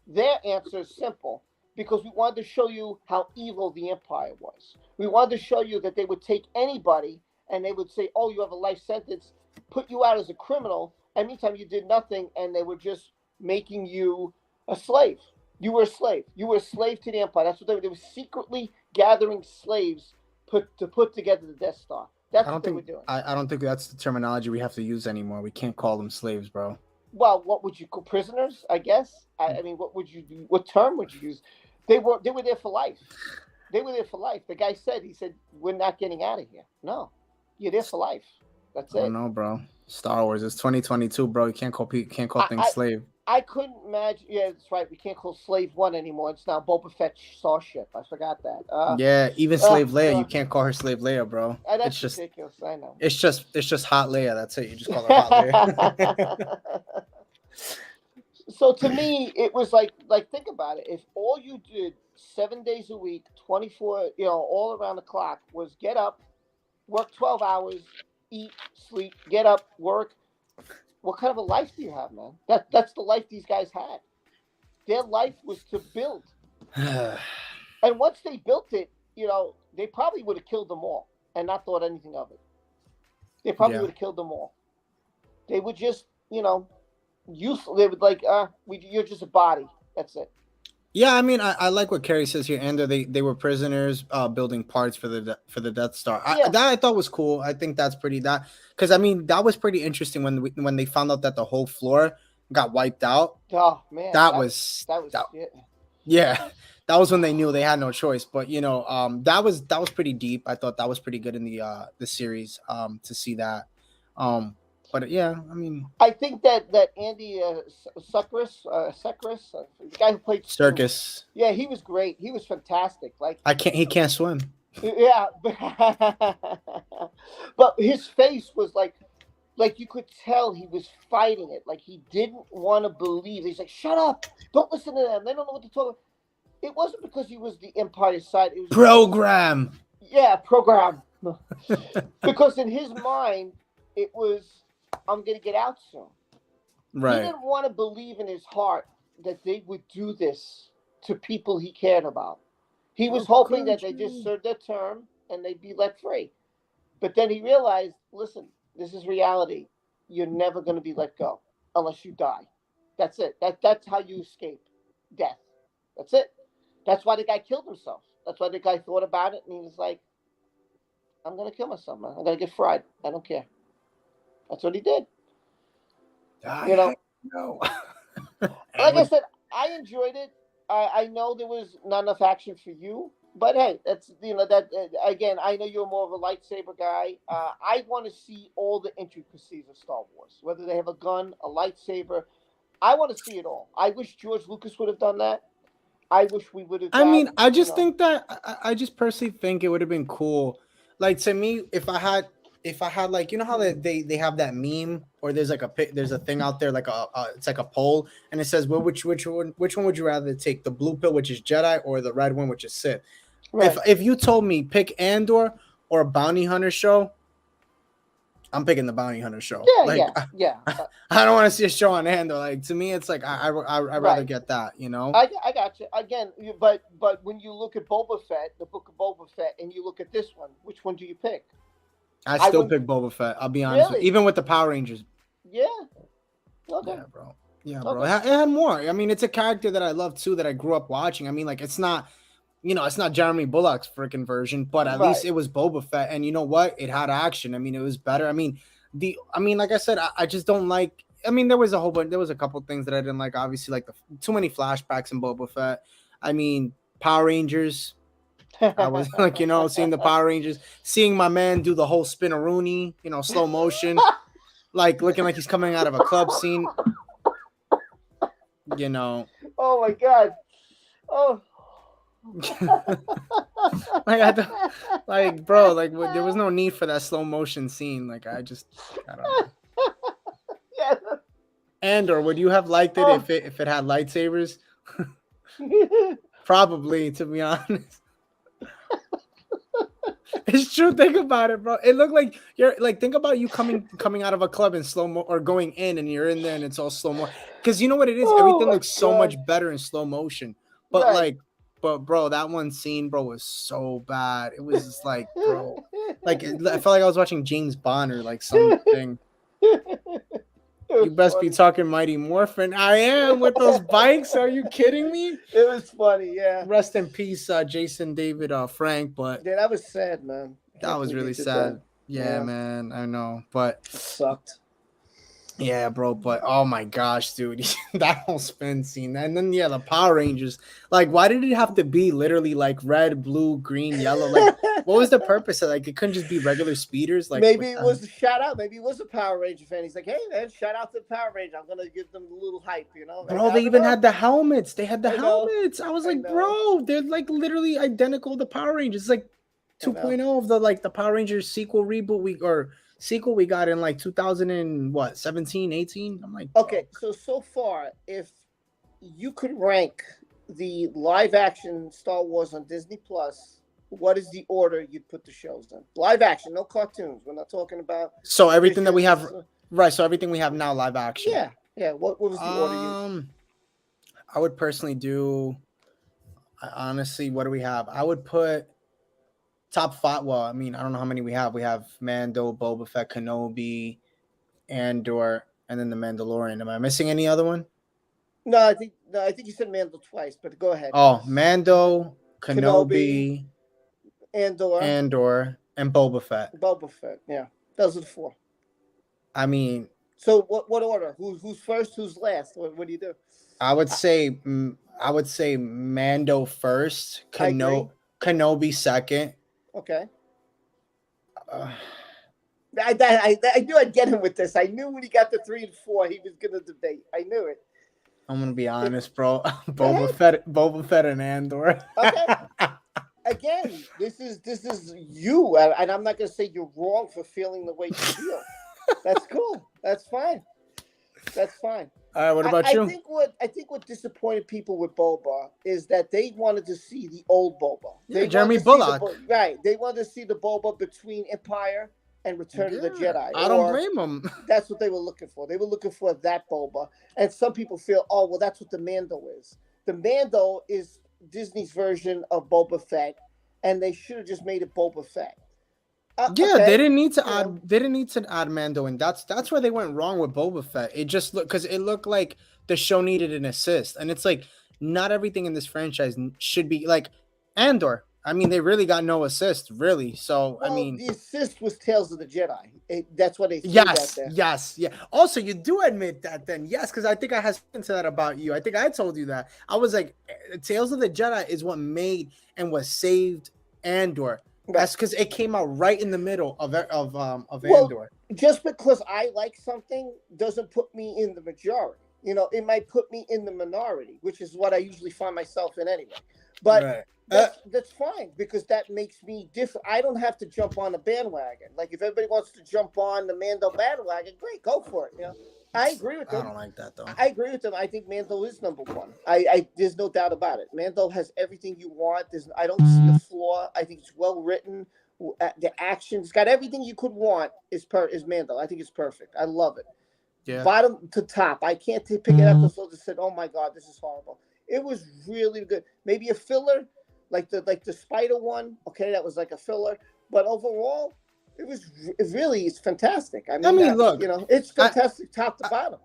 Their answer is simple because we wanted to show you how evil the Empire was. We wanted to show you that they would take anybody and they would say, "Oh, you have a life sentence, put you out as a criminal," and meantime you did nothing, and they were just making you a slave. You were a slave. You were a slave to the Empire. That's what they were secretly gathering slaves to put together the Death Star. I That's what don't they were think doing. I don't think that's the terminology we have to use anymore. We can't call them slaves, bro. Well, what would you call prisoners? I guess. I mean, what would you do? What term would you use? They were there for life. They were there for life. The guy said, he said, "We're not getting out of here." No, you're there for life. That's I don't it. know, bro. Star Wars. It's 2022, bro. You can't call I, things I slave. I couldn't imagine. Yeah, that's right. We can't call Slave One anymore. It's now Boba Fett Starship. I forgot that. Yeah, even Slave Leia, you God, can't call her Slave Leia, bro. It's that's just ridiculous. I know. it's just Hot Leia. That's it. You just call her Hot Leia. So to me, it was like think about it. If all you did 7 days a week, 24, all around the clock was get up, work 12 hours, eat, sleep, get up, work. What kind of a life do you have, man? That's the life these guys had. Their life was to build, and once they built it, they probably would have killed them all and not thought anything of it. They probably Yeah. would have killed them all. They would just, useless. They would like, you're just a body. That's it. Yeah, I mean, I like what Carrie says here. And they were prisoners, building parts for the Death Star. Yeah. That I thought was cool. I think that's pretty that because I mean that was pretty interesting when they found out that the whole floor got wiped out. Oh man, That that was that was that yeah. yeah, that was when they knew they had no choice. But that was pretty deep. I thought that was pretty good in the series. To see that. But yeah, I mean, I think that Andy Suckris, the guy who played Stu, Circus. yeah, he was great. He was fantastic. Like, He can't swim. yeah, but his face was like you could tell he was fighting it. Like he didn't want to believe. He's like, "Shut up! Don't listen to them. They don't know what to talk about." It wasn't because he was the Empire side. It was because Program. yeah, program. Because in his mind, it was, "I'm gonna get out soon." He Right. didn't want to believe in his heart that they would do this to people he cared about. He was How hoping could that they just you? served their term and they'd be let free. But then he realized, listen, this is reality. You're never going to be let go unless you die. That's it. That's how you escape death. That's it. That's why the guy killed himself. That's why the guy thought about it and he was like, "I'm going to kill myself, man. I'm going to get fried. I don't care." That's what he did. You I know, know. like I said, I enjoyed it. I know there was not enough action for you, but hey, that's that again. I know you're more of a lightsaber guy. I want to see all the intricacies of Star Wars, whether they have a gun, a lightsaber. I want to see it all. I wish George Lucas would have done that. I wish we would have I got mean, I just think that I just personally think it would have been cool. Like to me, if I had like how they have that meme or there's like there's a thing out there like it's like a poll and it says well which one would you rather take, the blue pill which is Jedi or the red one which is Sith? Right. If you told me pick Andor or a bounty hunter show, I'm picking the bounty hunter show. Yeah, Like, yeah, yeah. I don't want to see a show on Andor. Like, to me, it's like I'd rather Right. get that. I got you again. But when you look at Boba Fett, the book of Boba Fett, and you look at this one, which one do you pick? I I still wouldn't pick Boba Fett. I'll be honest with you. really. Even with the Power Rangers. Yeah. Okay. Yeah, bro. Yeah, bro. Okay. It had more. I mean, it's a character that I love too, that I grew up watching. I mean, like, it's not, it's not Jeremy Bullock's freaking version, but at least Right. it was Boba Fett. And you know what? It had action. I mean, it was better. I mean, like I said, I just don't like. I mean, there was a couple things that I didn't like. Obviously, like too many flashbacks in Boba Fett. I mean, Power Rangers. I was like, seeing the Power Rangers, seeing my man do the whole spin-a-rooney, slow motion, like looking like he's coming out of a club scene. Oh my God. Oh. like, bro, like there was no need for that slow motion scene. Like, I don't know. Yeah. Or would you have liked it if it had lightsabers? Probably, to be honest. It's true. Think about it, bro. It looked like you're like, think about you coming out of a club in slow mo, or going in and you're in there and it's all slow mo. Because you know what it is, everything looks so much better in slow motion. But Right. bro, that one scene, bro, was so bad. It was just like, bro, like I felt like I was watching James Bond or like something. You best funny. be talking Mighty Morphin. I am, with those bikes. Are you kidding me? It was funny, yeah. Rest in peace, Jason David Frank. But Yeah, that was sad, man. that was really sad. Yeah, man, I know, but it sucked. Yeah, bro, but oh my gosh, dude, that whole spin scene. And then the Power Rangers. Like, why did it have to be literally like red, blue, green, yellow? Like, what was the purpose of, like, it couldn't just be regular speeders? Like, maybe it was a shout out. Maybe it was a Power Ranger fan. He's like, hey man, shout out to the Power Ranger. I'm gonna give them a little hype, Bro, they even had the helmets. They had the helmets. I was like, know. bro, they're like literally identical to Power Rangers. It's like 2.0 of the Power Rangers sequel reboot we got in like 2017, 18. I'm like, okay, so far, if you could rank the live action Star Wars on Disney Plus, what is the order you'd put the shows in? Live action, no cartoons. We're not talking about. So everything that we have, right? So everything we have now, live action. Yeah. What was the order? I would personally do. Honestly, what do we have? I would put top 5. Well, I mean, I don't know how many we have. We have Mando, Boba Fett, Kenobi, Andor, and then the Mandalorian. Am I missing any other one? No, I think you said Mando twice, but go ahead. Oh, Mando, Kenobi, Andor, and Boba Fett. Yeah, those are the 4. I mean, so what order? Who's first? Who's last? What do you do? I would say Mando first, Kenobi second. Okay. I knew I'd get him with this. I knew when he got to 3 and 4, he was gonna debate. I knew it. I'm gonna be honest, bro. Boba Fett, and Andor. Okay. Again, this is you, and I'm not gonna say you're wrong for feeling the way you feel. That's cool. That's fine. All right, what about you? I think what disappointed people with Boba is that they wanted to see the old Boba. Jeremy Bullock. Right. They wanted to see the Boba between Empire and Return of the Jedi. I don't blame them. That's what they were looking for. They were looking for that Boba. And some people feel, oh, well, that's what the Mando is. The Mando is Disney's version of Boba Fett, and they should have just made it Boba Fett. Okay. They didn't need to add. They didn't need to add Mando, and that's where they went wrong with Boba Fett. It just because it looked like the show needed an assist, and it's like not everything in this franchise should be like Andor. I mean, they really got no assist, really. So I mean, the assist was Tales of the Jedi. That's what they. Yes. Also, you do admit that, then? Yes, because I think I had spoken to that about you. I think I told you that. I was like, Tales of the Jedi is what made and what saved Andor. That's because it came out right in the middle of Andor. Just because I like something doesn't put me in the majority. It might put me in the minority, which is what I usually find myself in anyway. But that's fine because that makes me different. I don't have to jump on the bandwagon. Like if everybody wants to jump on the Mando bandwagon, great, go for it. I agree with I them. don't like that though. I agree with them. I think Mando is number one. I there's no doubt about it. Mando has everything you want. I don't see a flaw. I think it's well written. The action, it's got everything you could want. Is Mando. I think it's perfect. I love it. Yeah. Bottom to top. I can't pick an episode that said, "Oh my god, this is horrible." It was really good. Maybe a filler, like the spider one. Okay, that was like a filler, but overall, it's fantastic. I I mean, mean, look, it's I, fantastic top to bottom.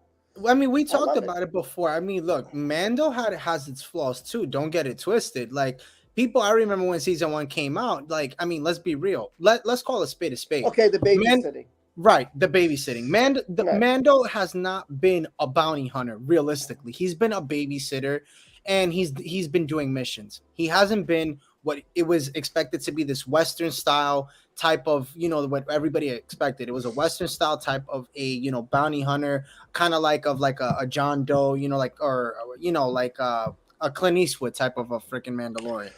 I mean, we I talked love it. about it before. I mean, look, Mando has its flaws too. Don't get it twisted. Like people, I remember when season one came out. Like, I mean, let's be real. Let's call a spade a spade. Okay, the Man, babysitting. right, the babysitting. Right. Mando has not been a bounty hunter. Realistically, he's been a babysitter, and he's been doing missions. He hasn't been what it was expected to be, this Western style type of, what everybody expected. It was a Western style type of a, bounty hunter, kind of like a John Doe, like, or, like a Clint Eastwood type of a freaking Mandalorian,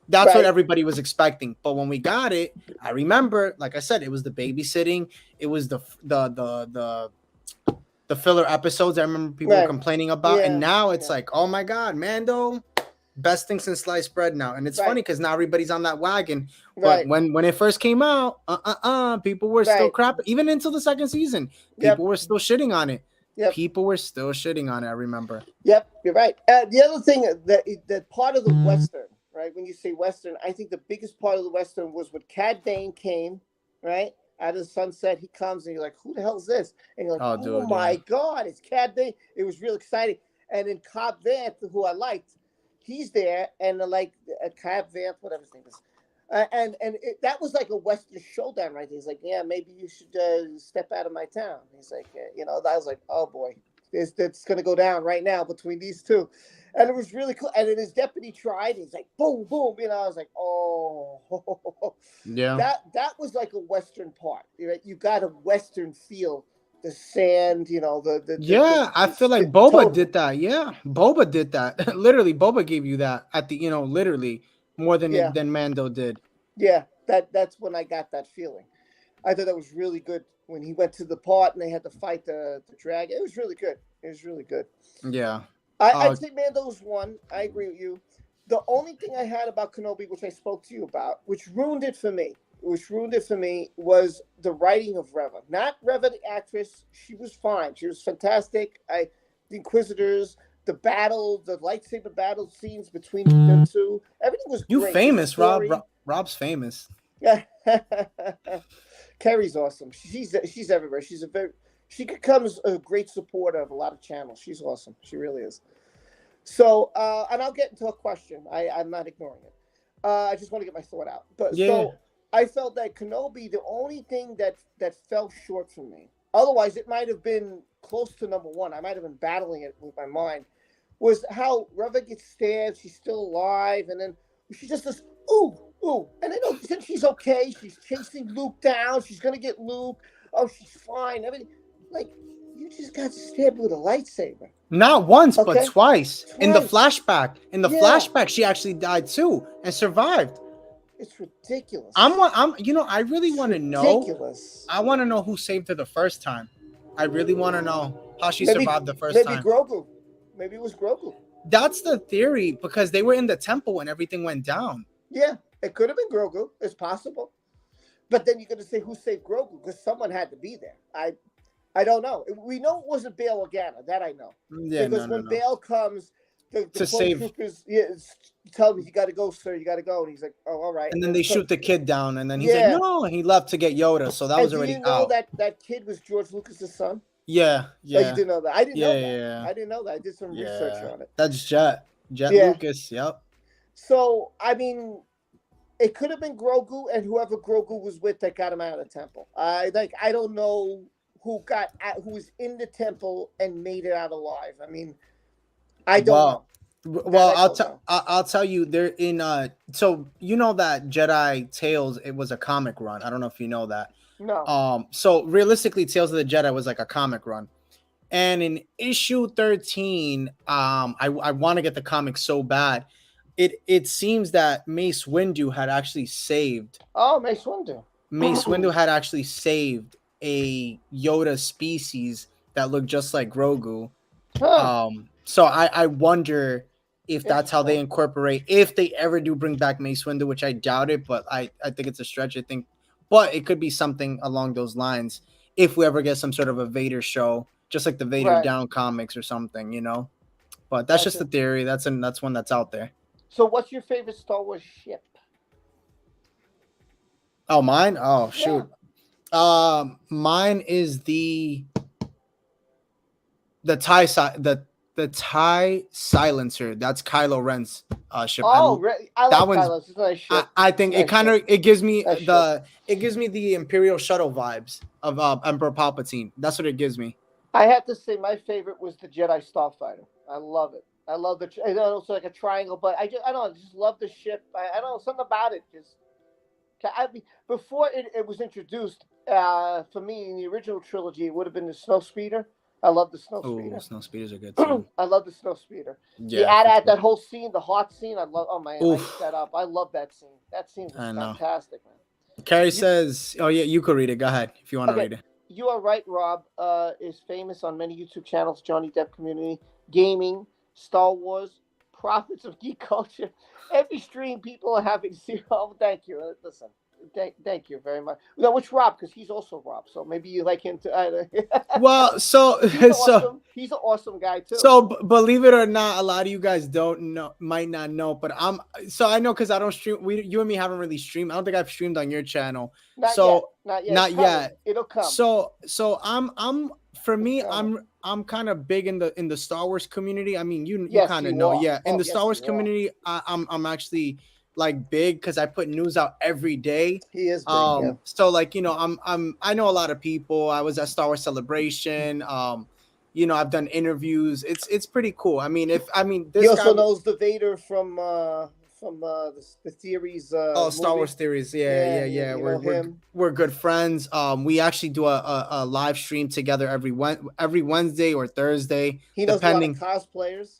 that's what Right. everybody was expecting. But when we got it, I remember, like I said, it was the babysitting. It was the filler episodes. I remember people were complaining about, and now it's like, oh my god, Mando, best thing since sliced bread now. And it's funny because now everybody's on that wagon. But when it first came out, people were still crap. Even until the second season, people were still shitting on it. Yep. People were still shitting on it. I remember. Yep, you're right. The other thing that part of the Western, right? When you say Western, I think the biggest part of the Western was when Cad Bane came, right? Out of the sunset, he comes and you're like, who the hell's this? And you're like, oh my God, it's Cad Bane. It was real exciting. And then Cobb Vanth, who I liked, he's there, and Cobb Vanth, whatever his name is. That was like a Western showdown right there. He's like, yeah, maybe you should step out of my town. He's like, I was like, oh boy, it's going to go down right now between these two. And it was really cool. And then his deputy tried. He's like, boom, boom. I was like, oh. Yeah. That was like a Western part. You got a Western feel. The sand, I feel like Boba did that. Yeah, Boba did that. Literally, Boba gave you that at the, literally more than Mando did. Yeah, that's when I got that feeling. I thought that was really good when he went to the part and they had to fight the dragon. It was really good. Yeah. I'd say Mando's one. I agree with you. The only thing I had about Kenobi, which I spoke to you about, which ruined it for me, was the writing of Reva. Not Reva, the actress. She was fine. She was fantastic. The Inquisitors, the battle, the lightsaber battle scenes between them two. Everything was great. You famous, Rob. Rob's famous. Yeah. Carrie's awesome. She's everywhere. She becomes a great supporter of a lot of channels. She's awesome. She really is. So, and I'll get into a question. I'm not ignoring it. I just want to get my thought out. But so I felt that Kenobi, the only thing that fell short for me, otherwise it might have been close to number one. I might have been battling it with my mind, was how Reva gets stabbed. She's still alive. And then she just does, ooh. And then since she's okay, she's chasing Luke down. She's going to get Luke. Oh, she's fine. Everything. Like, you just got stabbed with a lightsaber. Not once, but twice. In the flashback. Flashback, she actually died too and survived. It's ridiculous. I really want to know. Ridiculous. I want to know who saved her the first time. I really want to know how she survived the first time. Maybe Grogu. Maybe it was Grogu. That's the theory, because they were in the temple when everything went down. Yeah, it could have been Grogu. It's possible. But then you're going to say who saved Grogu, because someone had to be there. I don't know. We know it wasn't Bail Organa. That I know. Yeah, because when Bail comes, the clone troopers tell me, you got to go, sir. You got to go. And he's like, oh, all right. And then they shoot the kid down. And then he's like, no. And he left to get Yoda. So that was already out. Did you know that kid was George Lucas' son? Yeah. Oh, you didn't know that? I didn't know that. Yeah. I didn't know that. I did some research on it. That's Jet Lucas. Yep. So, I mean, it could have been Grogu and whoever Grogu was with that got him out of the temple. I don't know who was in the temple and made it out alive. I mean, I don't know. Well, I'll tell you, they're in so you know that Jedi Tales, it was a comic run. I don't know if you know that. No. So realistically, Tales of the Jedi was like a comic run. And in issue 13, I want to get the comic so bad. It seems that Mace Windu had actually saved. Oh, Mace Windu. Mace Windu had actually saved a Yoda species that look just like Grogu. Huh. So I wonder if that's how they Interesting. incorporate, if they ever do bring back Mace Windu, which I doubt it, but I think it's a stretch. I think, but it could be something along those lines if we ever get some sort of a Vader show, just like the Vader Right. Down comics or something, you know. But that's just Gotcha. a theory. That's one that's out there. So, what's your favorite Star Wars ship? Oh, mine. Oh, Yeah. shoot. Mine is the the tie silencer. That's Kylo Ren's ship. Oh, I That like one's. Kylo's. It's a nice ship. I It's think a it nice kind ship. of it gives me Nice ship. the Imperial shuttle vibes of Emperor Palpatine. That's what it gives me. I have to say, my favorite was the Jedi Starfighter. I love it. I love the. I know it's like a triangle, but I don't know. I just love the ship. I don't know something about it. Just before it was introduced, for me in the original trilogy, it would have been the Snow Speeder. I love the Snow Oh, Speeder. snow speeders are good too. I love the Snow Speeder. You Yeah, add for at sure. that whole scene, the heart scene. I love. Oh man, I eat Oof, that up. I love that scene. That scene was I know. fantastic, man. Carrie You says, "Oh yeah, you could read it. Go ahead if you want to okay? read it." You are right. Rob is famous on many YouTube channels. Johnny Depp community, gaming, Star Wars, prophets of geek culture. Every stream, people are having zero. Oh, thank you. Listen, thank you very much. No, which Rob? Because he's also Rob. So maybe you like him too. Well, so He's so awesome. He's an awesome guy too. So believe it or not, a lot of you guys don't know, might not know, but so I know because I don't stream. You and me haven't really streamed. I don't think I've streamed on your channel. Not yet. So Not yet. It's not coming. yet. It'll come. So I'm for It's me, coming. I'm kind of big in the Star Wars community. I mean, you Yes, kind of you know, are. yeah. In Oh, the Star yes, Wars you are. community, I'm actually like big because I put news out every day. He is big. Yeah. So like I know a lot of people. I was at Star Wars Celebration. I've done interviews. It's pretty cool. I mean, if I mean He this guy. also knows the Vader from the series Oh, Star movie. Wars theories. Yeah, Yeah, yeah, yeah. you know him. We're good friends. We actually do a live stream together every Wednesday or Thursday, He knows a lot of depending. cosplayers.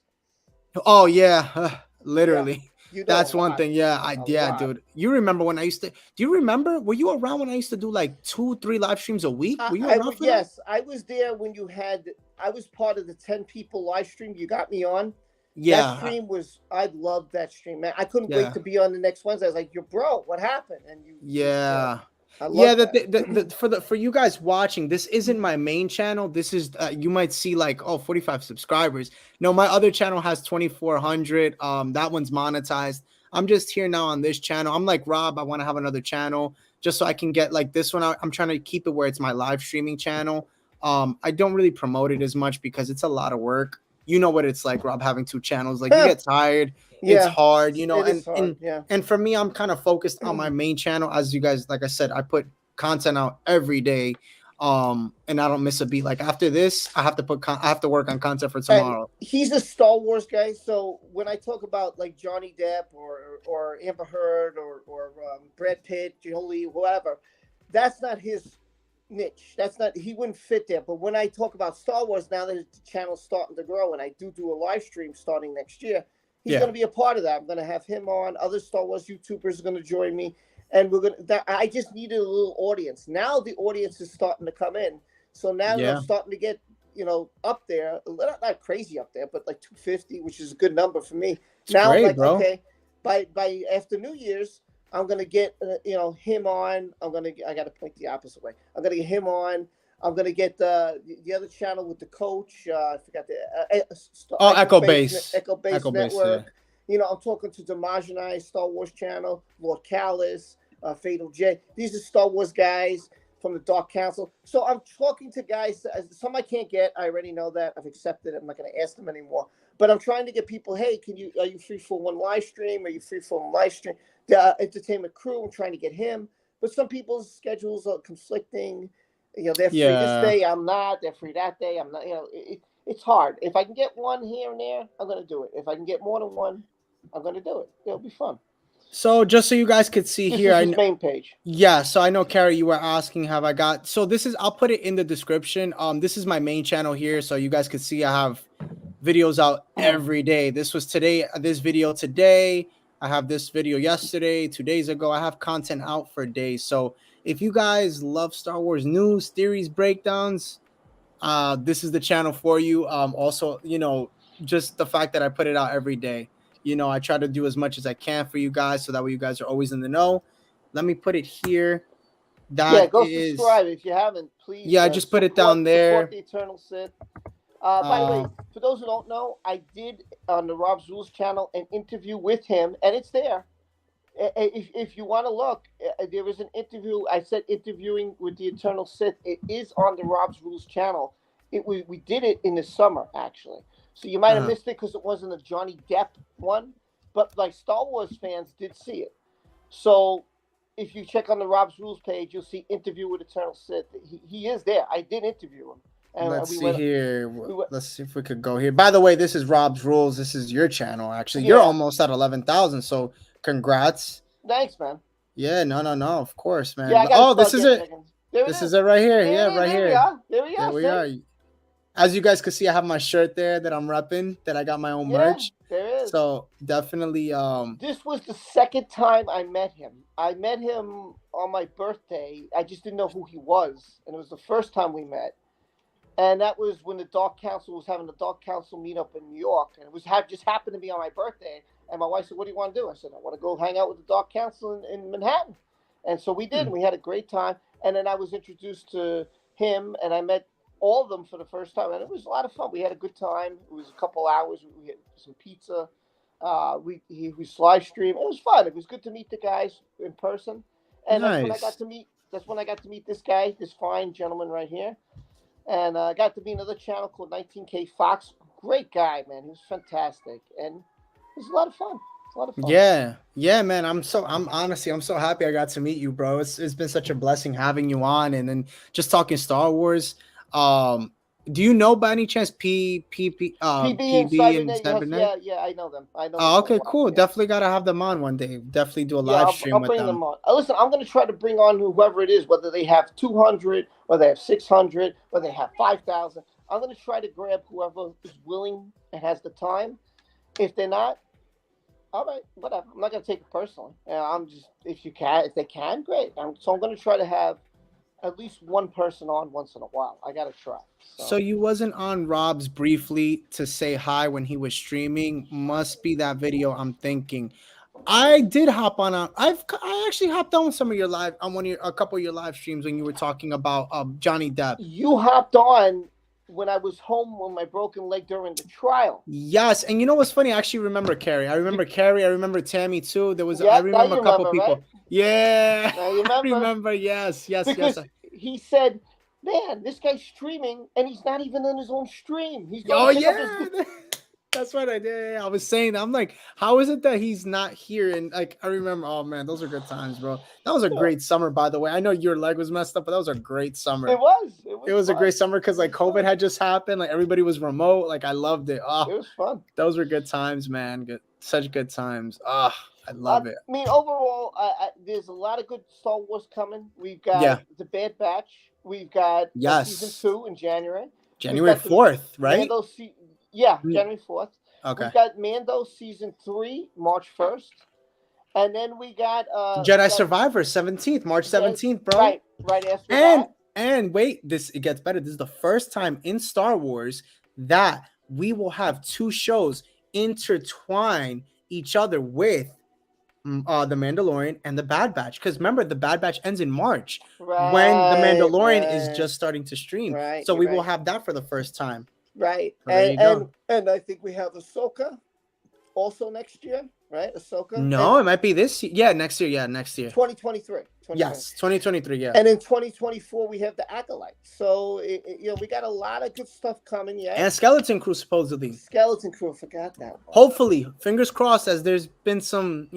Oh yeah, Yeah, literally. you know a That's one lot, thing. Yeah, a yeah, lot. dude. You remember when I used to? Do you remember? Were you around when I used to do like 2, 3 live streams a week? Were you I around would for that? yes, I was there when you had. I was part of the 10 people live stream. You got me on. That Yeah, stream was. I loved that stream, man. I couldn't wait yeah. to be on the next Wednesday. I was like, "Yo, bro, what happened?" And Yeah. I Yeah, love that. for you guys watching, this isn't my main channel. This is you might see like 45 subscribers. No, my other channel has 2400. That one's monetized. I'm just here now on this channel. I'm like Rob, I want to have another channel just so I can get like this one out. I'm trying to keep it where it's my live streaming channel. I don't really promote it as much because it's a lot of work. You know what it's like, Rob, having two channels. Like you get tired, it's Yeah, hard, it and is hard. Yeah. and for me, I'm kind of focused on my main channel. As you guys, like I said, I put content out every day. And I don't miss a beat. Like after this, I have to I have to work on content for And tomorrow. he's a Star Wars guy, so when I talk about like Johnny Depp or Amber Heard or Brad Pitt, Jolie, whatever, that's not his niche. That's not he wouldn't fit there. But when I talk about Star Wars, now that the channel's starting to grow, and I do a live stream starting next year, he's Yeah. going to be a part of that. I'm going to have him on. Other Star Wars YouTubers are going to join me, and we're going to. I just needed a little audience. Now the audience is starting to come in. So now that I'm starting to get up there, not crazy up there, but like 250, which is a good number for me. It's Now great, I'm like, bro. okay, by after New Year's, I'm gonna get him on. I gotta point the opposite way. I'm gonna get him on. I'm gonna get the other channel with the coach. I forgot the Echo Base. Echo Base Echo Base, Network. I'm talking to Damajani Star Wars channel, Lord Callis, Fatal J. These are Star Wars guys from the Dark Council. So I'm talking to guys. Some I can't get. I already know that. I've accepted it. I'm not going to ask them anymore. But I'm trying to get people. Hey, are you free for one live stream? Are you free for one live stream? The entertainment crew. I'm trying to get him. But some people's schedules are conflicting. They're free this day. I'm not. They're free that day. I'm not. It's hard. If I can get one here and there, I'm going to do it. If I can get more than one, I'm going to do it. It'll be fun. So just so you guys could see This here, is his main page. Yeah, so I know Carrie, you were asking, have I got? So this is, I'll put it in the description. This is my main channel here, so you guys could see I have videos out every day. This was today. This video today. I have this video yesterday, 2 days ago. I have content out for days. So if you guys love Star Wars news, theories, breakdowns, this is the channel for you. Also, just the fact that I put it out every day. I try to do as much as I can for you guys, so that way you guys are always in the know. Let me put it here. Yeah, That go is, subscribe if you haven't. Please, yeah, I just put it down support there. the Eternal Sith. By the way, for those who don't know, I did on the Rob's Rules channel an interview with him, and it's there. If you want to look, there was an interview. I said interviewing with the Eternal Sith. It is on the Rob's Rules channel. We did it in the summer actually, so you might have missed it because it wasn't a Johnny Depp one, but like Star Wars fans did see it. So if you check on the Rob's Rules page, you'll see interview with Eternal Sith. He is there. I did interview him. And let's see here. Let's see if we could go here. By the way, this is Rob's Rules. This is your channel. Actually, you're almost at 11,000. So congrats. Thanks, man. Yeah, no. Of course, man. Yeah, this is it. This is it right here. Yeah, right here. There we are. There we are. As you guys can see, I have my shirt there that I'm repping, that I got my own merch. There is. So definitely. This was the second time I met him. I met him on my birthday. I just didn't know who he was, and it was the first time we met. And that was when the Dark Council was having the Dark Council meetup in New York, and it was just happened to be on my birthday. And my wife said, "What do you want to do?" I said, "I want to go hang out with the Dark Council in Manhattan." And so we did. And we had a great time. And then I was introduced to him, and I met all of them for the first time, and it was a lot of fun. We had a good time. It was a couple hours. We had some pizza. We live streamed. It was fun. It was good to meet the guys in person. And that's when I got to meet. That's when I got to meet this guy, this fine gentleman right here. And I got to meet another channel called 19K Fox. Great guy, man. He was fantastic, and it was a lot of fun. Yeah, man. I'm so happy I got to meet you, bro. It's been such a blessing having you on, and then just talking Star Wars. Do you know by any chance PB and Cybernet? Yeah, I know them. Oh, okay, cool. Yeah. Definitely gotta have them on one day. Definitely do a live stream with them. I'll bring them on. Listen, I'm gonna try to bring on whoever it is, whether they have 200, whether they have 600, whether they have 5,000. I'm gonna try to grab whoever is willing and has the time. If they're not, all right, whatever. I'm not gonna take it personally. I'm just if they can, great. So I'm gonna try to have at least one person on once in a while. I gotta try. So you wasn't on Rob's briefly to say hi when he was streaming. Must be that video I'm thinking. I did hop on. I actually hopped on some of your live on a couple of your live streams when you were talking about Johnny Depp. You hopped on when I was home with my broken leg during the trial. Yes, and you know what's funny? I actually remember Carrie. I remember Carrie. I remember Tammy too. There was I remember a couple people. Right? Yeah, I remember. Yes. Because he said, "Man, this guy's streaming, and he's not even in his own stream. He's going That's what I did. I was saying, I'm like, how is it that he's not here? And like, I remember, oh man, those are good times, bro. That was a great summer, by the way. I know your leg was messed up, but that was a great summer. It was a great summer because like COVID had just happened. Like everybody was remote. Like I loved it. Oh, it was fun. Those were good times, man. Such good times. Oh, I love it. I mean, overall, there's a lot of good Star Wars coming. We've got The Bad Batch. We've got season 2 in January. January 4th, right? January 4th. Okay. We've got Mando season 3, March 1st. And then we got Jedi Survivor 17th, March 17th, bro. Right after that. And wait, it gets better. This is the first time in Star Wars that we will have two shows intertwine each other with the Mandalorian and the Bad Batch. Because remember, the Bad Batch ends in March when the Mandalorian is just starting to stream. So we will have that for the first time. Right. And I think we have Ahsoka also next year, right? Ahsoka. No, it might be this year. Yeah, next year. Yeah, next year. 2023. Yes, 2023. Yeah. And in 2024 we have the Acolyte. So we got a lot of good stuff coming. Yeah. And Skeleton Crew supposedly. Skeleton Crew, forgot that one. Hopefully, fingers crossed, as there's been some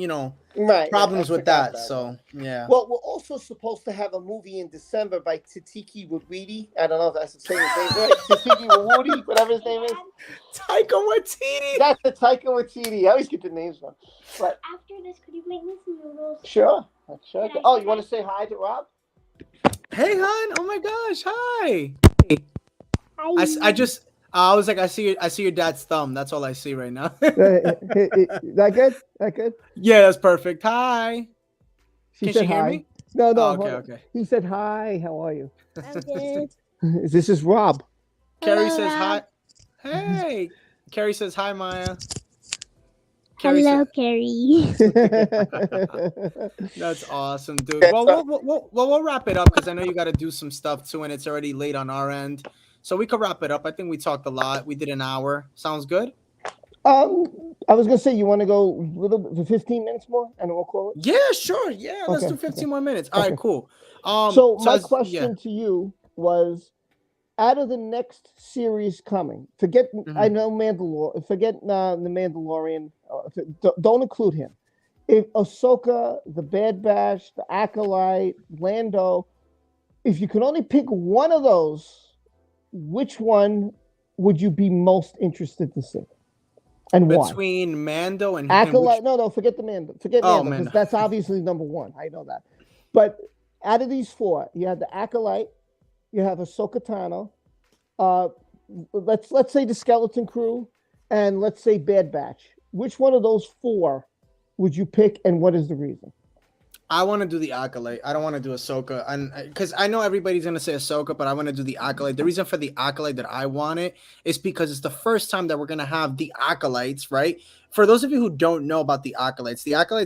problems with that. So yeah. Well, we're also supposed to have a movie in December by Taika Waititi. I don't know if that's the same name, right? Taika Waititi, whatever his name is. Taika Waititi. That's the Taika Waititi. I always get the names wrong. But after this, could you make me some noodles? Sure. Oh, you want to say hi to Rob? Hey, hon. Oh my gosh. Hi. Hi. I was like, I see your dad's thumb. That's all I see right now. That good? That good? Yeah, that's perfect. Hi. Can she hear hi? Me? No. Oh, okay. He said hi. How are you? I'm good. This is Rob. Carrie Hello, says hi. Rob. Hey, Carrie says hi, Maya. Carrie Hello, said, Carrie. "That's awesome, dude." Okay, Well, so, we'll wrap it up because I know you got to do some stuff too, and it's already late on our end. So we could wrap it up. I think we talked a lot. We did an hour. Sounds good. I was gonna say you want to go a little bit for 15 minutes more, and we'll call it. Yeah, sure. Yeah, let's Okay, do okay, 15 more minutes. All right, okay. cool. So So my as yeah. question to you was, out of the next series coming, forget I Mhm. know Mandalorian, forget the Mandalorian. Don't include him. If Ahsoka, the Bad Batch, the Acolyte, Lando, if you could only pick one of those, which one would you be most interested to see, and why? Between Mando and Acolyte, which? no, forget the Mando, forget Oh Mando, man. because that's obviously number one. I know that. But out of these four, you have the Acolyte, you have Ahsoka Tano, uh, let's say the Skeleton Crew, and let's say Bad Batch. Which one of those four would you pick, and what is the reason? I want to do the Acolyte. I don't want to do Ahsoka, and because I know everybody's gonna say Ahsoka, but I want to do the Acolyte. The reason for the Acolyte that I want it is because it's the first time that we're gonna have the Acolytes, right? For those of you who don't know about the Acolytes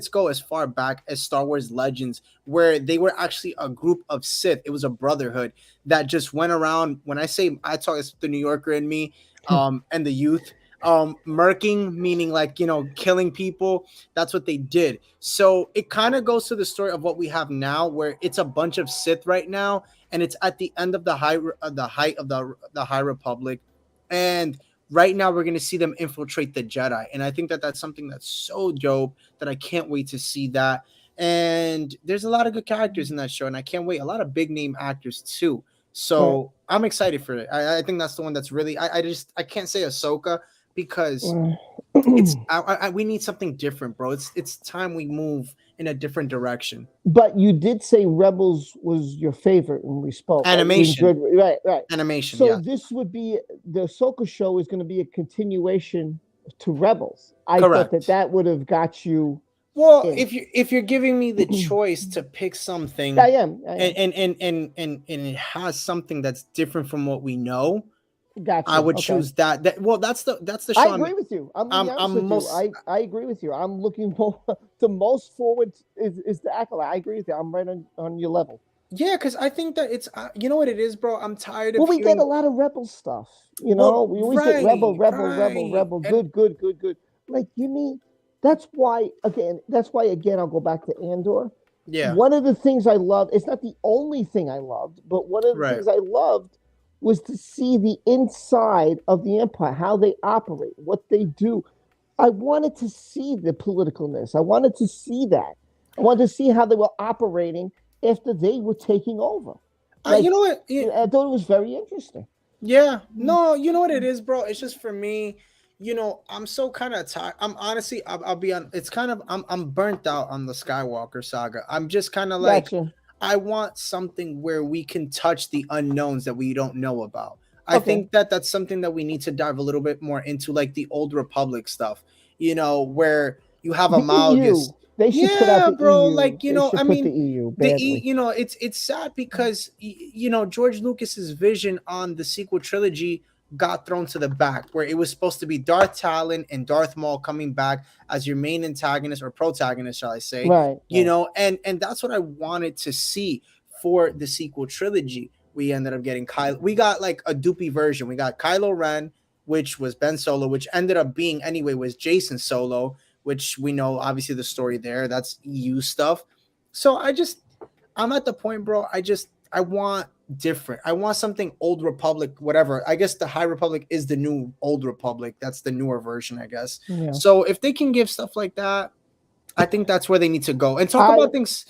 go as far back as Star Wars Legends, where they were actually a group of Sith. It was a brotherhood that just went around. When I say I talk, it's the New Yorker in me, and the youth. Murking meaning like killing people. That's what they did. So it kind of goes to the story of what we have now, where it's a bunch of Sith right now, and it's at the end of the height of the High Republic, and right now we're gonna see them infiltrate the Jedi, and I think that that's something that's so dope that I can't wait to see that. And there's a lot of good characters in that show, and I can't wait. A lot of big name actors too. Right. So I'm excited for it. I think that's the one that's really. I can't say Ahsoka because it's we need something different, bro. It's time we move in a different direction. But you did say Rebels was your favorite when we spoke, right? You Animation, enjoyed, right, right. animation, So yeah, this would be the Ahsoka show is going to be a continuation to Rebels. I thought that correct. that would have got you Well, in. if you're giving me the I choice to pick something, am, I am. and it has something that's different from what we know, Got I you. would Okay. choose that. Well, that's the I show agree with you. I'm gonna be honest I'm with you. most. I agree with you. I'm looking more the most forward is the Acolyte. I agree with you. I'm right on your level. Yeah, because I think that it's you know what it is, bro. I'm tired of Well, we get a hearing. lot of Rebel stuff. You Well, know, we always get Rebel, right, Rebel, Rebel, right, Rebel. and Good, good, good, good. Like, give me. That's why again. That's why again. I'll go back to Andor. yeah, One of the things I loved. It's not the only thing I loved, but one of the right. things I loved was to see the inside of the Empire, how they operate, what they do. I wanted to see the politicalness. I wanted to see that. I wanted to see how they were operating after they were taking over. You Like, know what? I thought it was very interesting. Yeah, no, you know what it is, bro. It's just for me. I'm so kind of tired. I'm honestly, I'll be on. It's kind of, I'm burnt out on the Skywalker saga. I'm just kind of like, Gotcha. I want something where we can touch the unknowns that we don't know about. I Okay. think that that's something that we need to dive a little bit more into, like the old Republic stuff. Where you have a The Malgus. EU. They should put out Yeah, the bro. EU. Like They I should put the mean, EU badly. it's sad because George Lucas's vision on the sequel trilogy got thrown to the back, where it was supposed to be Darth Talon and Darth Maul coming back as your main antagonist or protagonist, shall I say? Right. Right. And that's what I wanted to see for the sequel trilogy. We ended up getting Kylo. We got like a dupey version. We got Kylo Ren, which was Ben Solo, which ended up being anyway was Jason Solo, which we know obviously the story there. That's EU stuff. So I'm at the point, bro. I want different. I want something old Republic, whatever. I guess the High Republic is the new old Republic. That's the newer version, I guess. Yeah. So if they can give stuff like that, I think that's where they need to go and talk I about things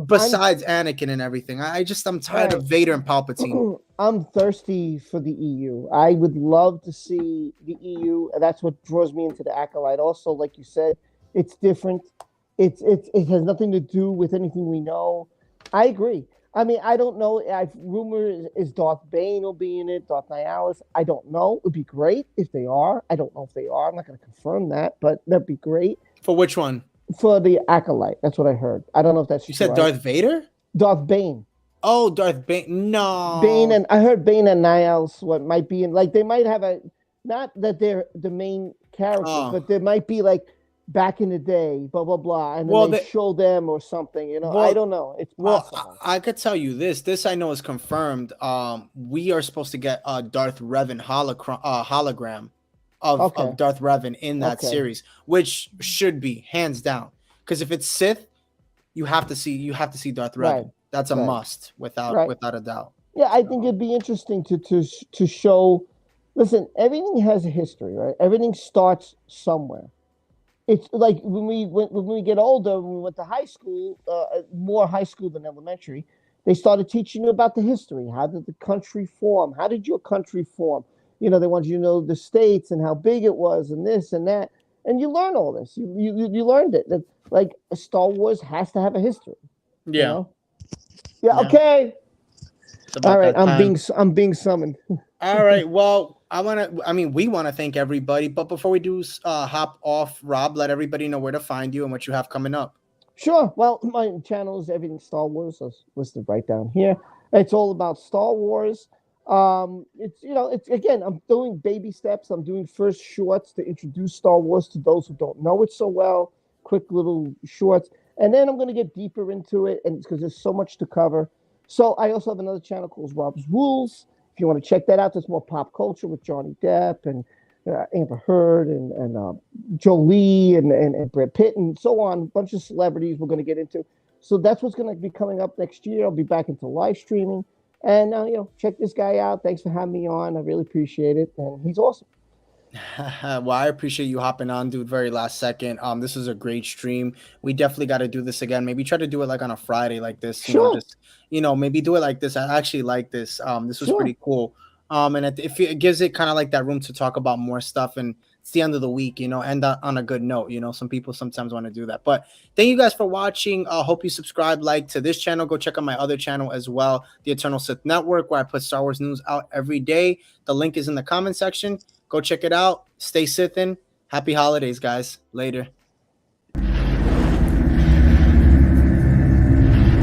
besides Anakin and everything. I'm tired of right. Vader and Palpatine. I'm thirsty for the EU. I would love to see the EU. That's what draws me into the Acolyte. Also, like you said, it's different. It has nothing to do with anything we know. I agree. I mean, I don't know. I've rumor is Darth Bane will be in it. Darth Nihilus. I don't know. It'd be great if they are. I don't know if they are. I'm not going to confirm that, but that'd be great For which one? for the Acolyte. That's what I heard. I don't know if that's You true. said Darth Vader? Darth Bane. Oh, Darth Bane. No. Bane and I heard Bane and Niles what might be in like they might have a not that they're the main characters, Oh. but there might be like back in the day, blah blah blah, and then Well, they they- show them or something. You know, Well, I don't know. It's Well, possible. I could tell you this. This I know is confirmed. We are supposed to get a Darth Revan hologram Okay. of Darth Revan in that Okay. series, which should be hands down. Because if it's Sith, you have to see Darth Revan. Right. That's a Right. must without Right. without a doubt. Yeah, I think it'd be interesting to show. Listen, everything has a history, right? Everything starts somewhere. It's like when we get older, when we went to high school, more high school than elementary, they started teaching you about the history. How did the country form? How did your country form? You know, they wanted you to know the states and how big it was, and this and that, and you learn all this. You learned it. That like Star Wars has to have a history. Yeah. You know? Yeah. Yeah. Okay. It's about All right. that time. I'm being summoned. All right. Well, we want to thank everybody. But before we do hop off, Rob, let everybody know where to find you and what you have coming up. Sure. Well, my channel is Everything Star Wars. It's listed right down here. It's all about Star Wars. It's again, I'm doing baby steps. I'm doing first shorts to introduce Star Wars to those who don't know it so well. Quick little shorts, and then I'm going to get deeper into it, and because there's so much to cover. So I also have another channel called Rob's Rules. If you want to check that out, there's more pop culture with Johnny Depp and Amber Heard and Jolie and Brad Pitt and so on. A bunch of celebrities we're going to get into. So that's what's going to be coming up next year. I'll be back into live streaming. And, check this guy out. Thanks for having me on. I really appreciate it. And he's awesome. Well, I appreciate you hopping on, dude. Very last second. This was a great stream. We definitely got to do this again. Maybe try to do it like on a Friday like this. Sure. Maybe do it like this. I actually like this. This was Sure. pretty cool. And it gives it kind of like that room to talk about more stuff. And it's the end of the week, end on a good note. Some people sometimes want to do that. But thank you guys for watching. Hope you subscribe, like to this channel. Go check out my other channel as well, the Eternal Sith Network, where I put Star Wars news out every day. The link is in the comment section. Go check it out. Stay Sithin'. Happy holidays, guys. Later.